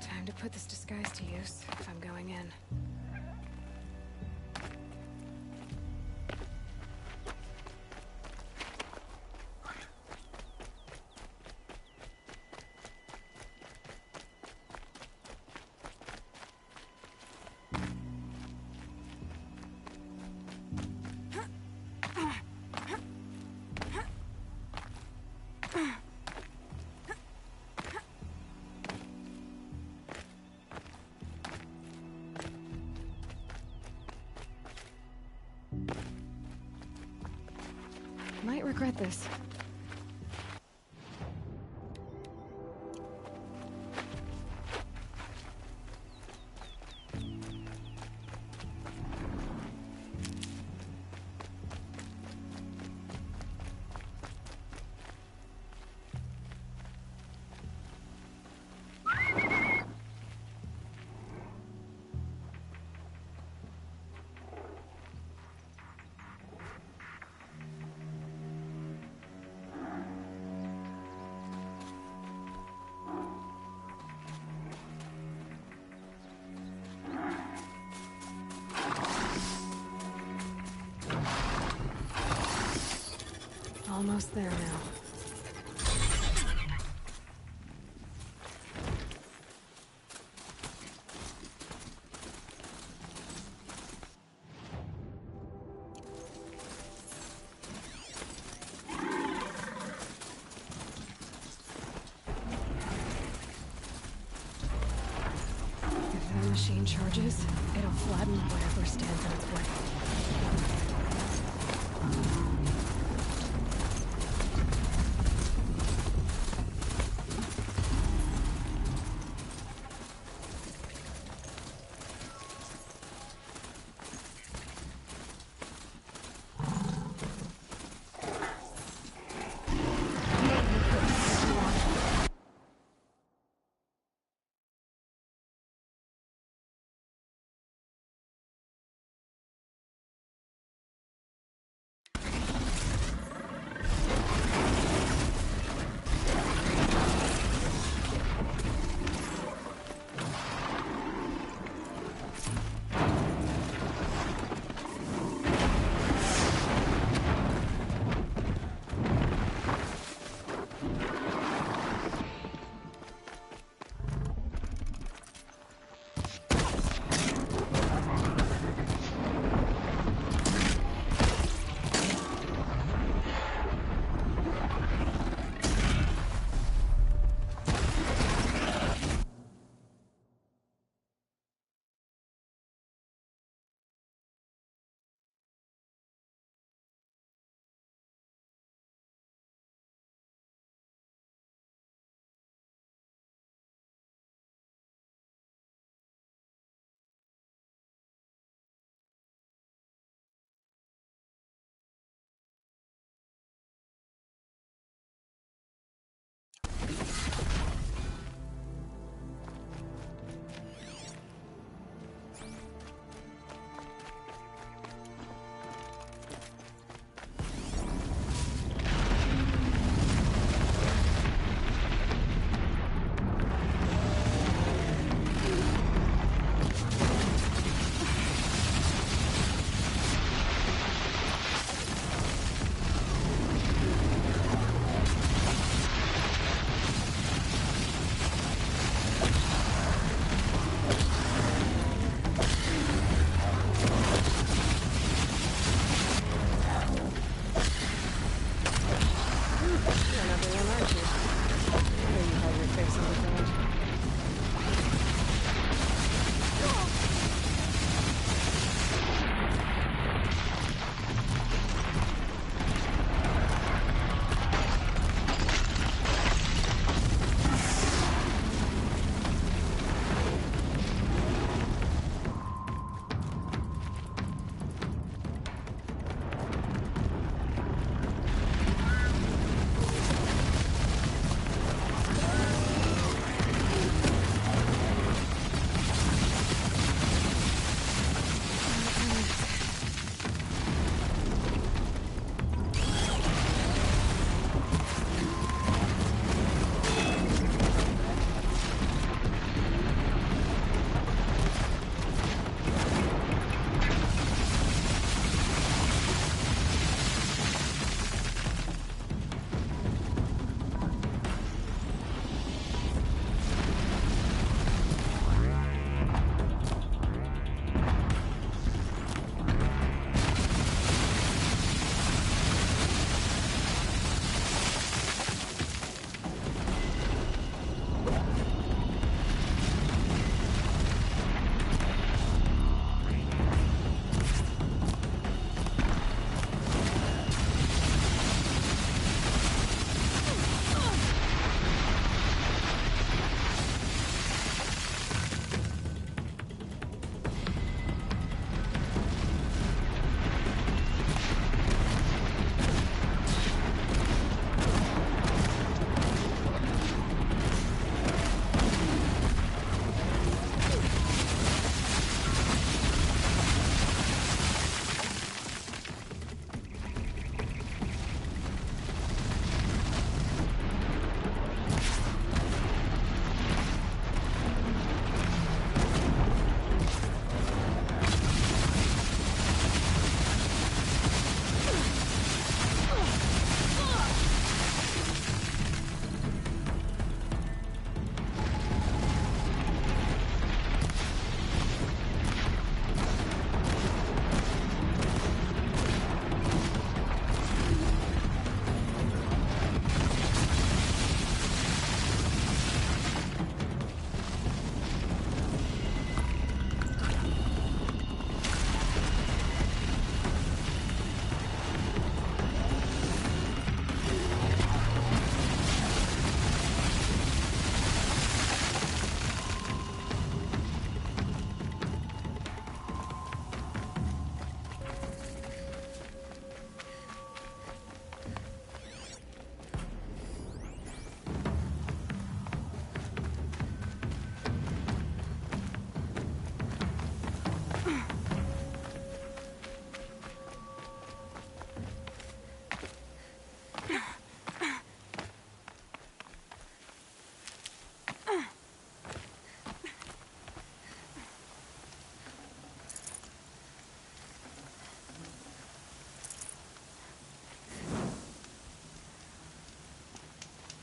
Time to put this disguise to use if I'm going in. Might regret this. Almost there now. If that machine charges, it'll flatten whatever stands in its way.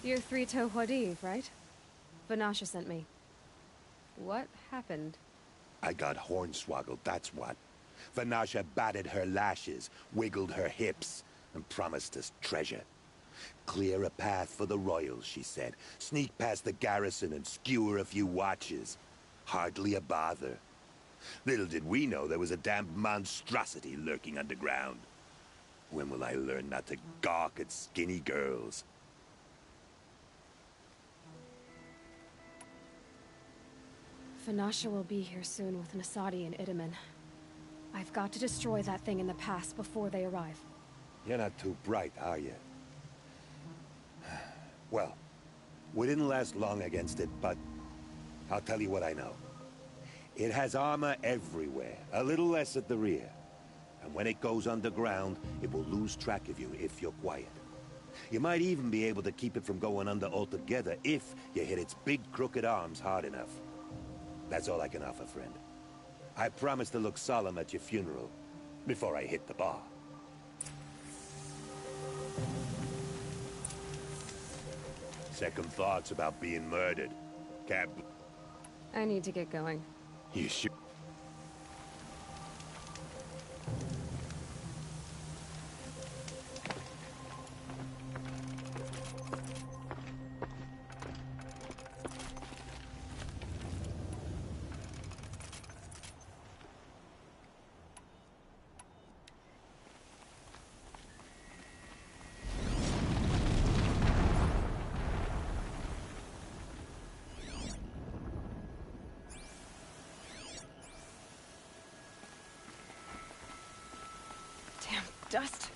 You're Three-Toe Huadi, right? Vanasha sent me. What happened? I got hornswoggled, that's what. Vanasha batted her lashes, wiggled her hips, and promised us treasure. Clear a path for the royals, she said. Sneak past the garrison and skewer a few watches. Hardly a bother. Little did we know there was a damned monstrosity lurking underground. When will I learn not to gawk at skinny girls? Vanasha will be here soon with Nasadi and Itamen. I've got to destroy that thing in the pass before they arrive. You're not too bright, are you? Well, we didn't last long against it, but I'll tell you what I know. It has armor everywhere, a little less at the rear. And when it goes underground, it will lose track of you if you're quiet. You might even be able to keep it from going under altogether if you hit its big crooked arms hard enough. That's all I can offer, friend. I promise to look solemn at your funeral before I hit the bar. Second thoughts about being murdered, Cab? I need to get going. You sure? Dust.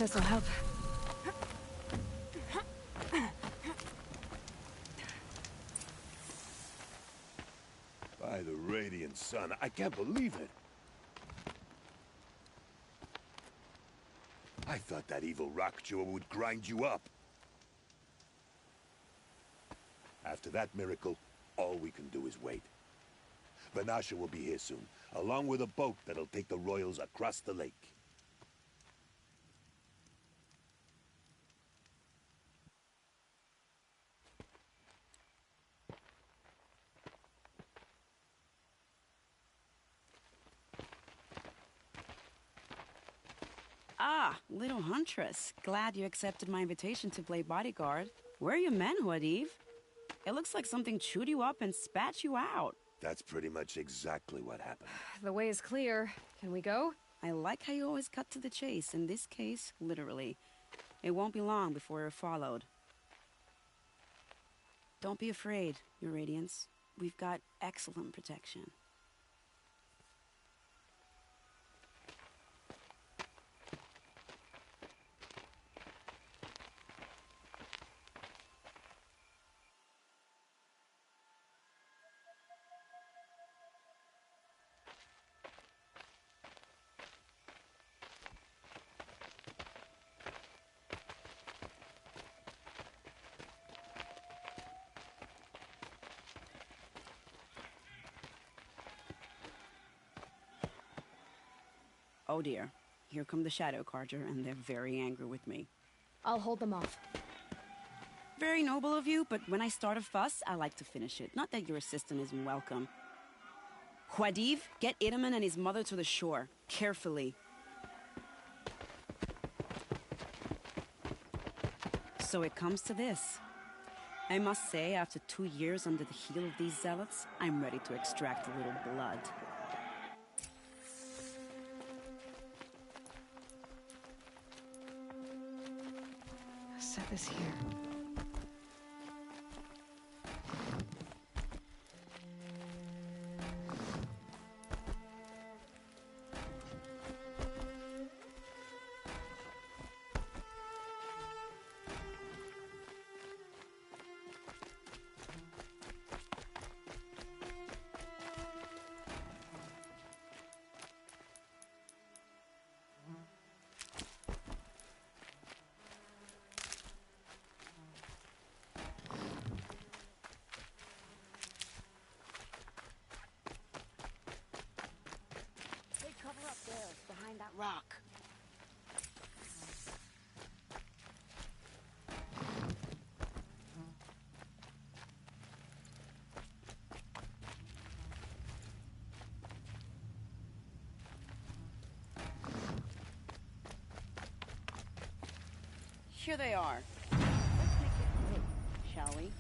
This'll help. By the radiant sun, I can't believe it. I thought that evil rock chewer would grind you up. After that miracle, all we can do is wait. Vanasha will be here soon, along with a boat that'll take the royals across the lake. Ah, little huntress. Glad you accepted my invitation to play bodyguard. Where are your men, Huadiv? It looks like something chewed you up and spat you out. That's pretty much exactly what happened. The way is clear. Can we go? I like how you always cut to the chase. In this case, literally. It won't be long before we're followed. Don't be afraid, Your Radiance. We've got excellent protection. Oh dear, here come the Shadow Carja, and they're very angry with me. I'll hold them off. Very noble of you, but when I start a fuss, I like to finish it. Not that your assistant isn't welcome. Huadiv, get Itaman and his mother to the shore. Carefully. So it comes to this. I must say, after 2 years under the heel of these zealots, I'm ready to extract a little blood. Set this here. Behind that rock. Here they are. Let's make it quick, shall we?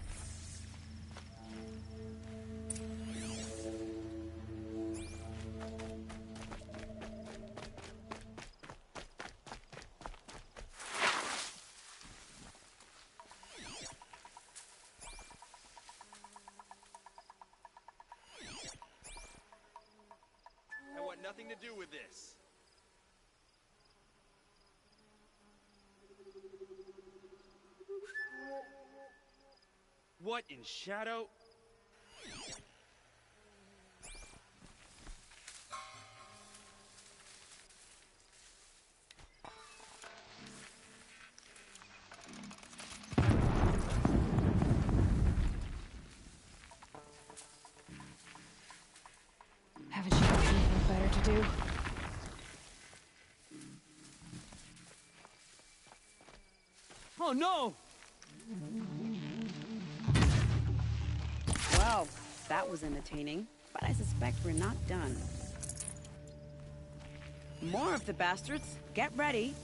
Nothing to do with this. What in shadow? Haven't you got anything better to do? Oh no! Well, that was entertaining, but I suspect we're not done. More of the bastards. Get ready.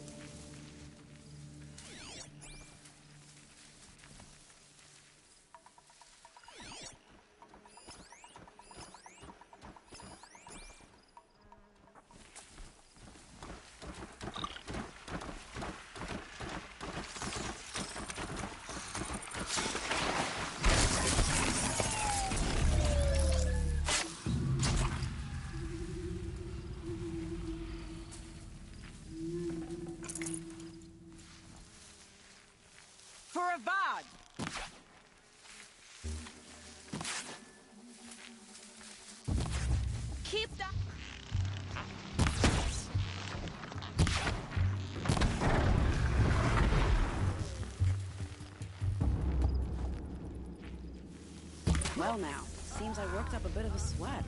Well now, seems I worked up a bit of a sweat.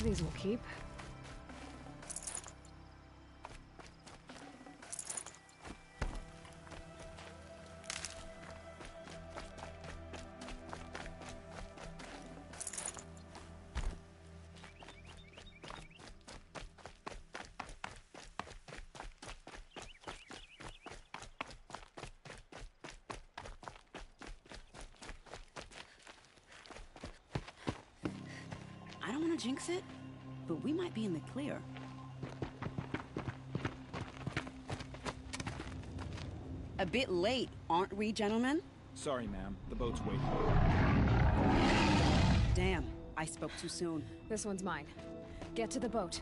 These will keep. I don't want to jinx it, but we might be in the clear. A bit late, aren't we, gentlemen? Sorry, ma'am. The boat's waiting. Damn, I spoke too soon. This one's mine. Get to the boat.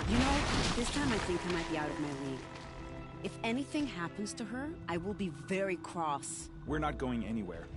You know, this time I think I might be out of my league. If anything happens to her, I will be very cross. We're not going anywhere.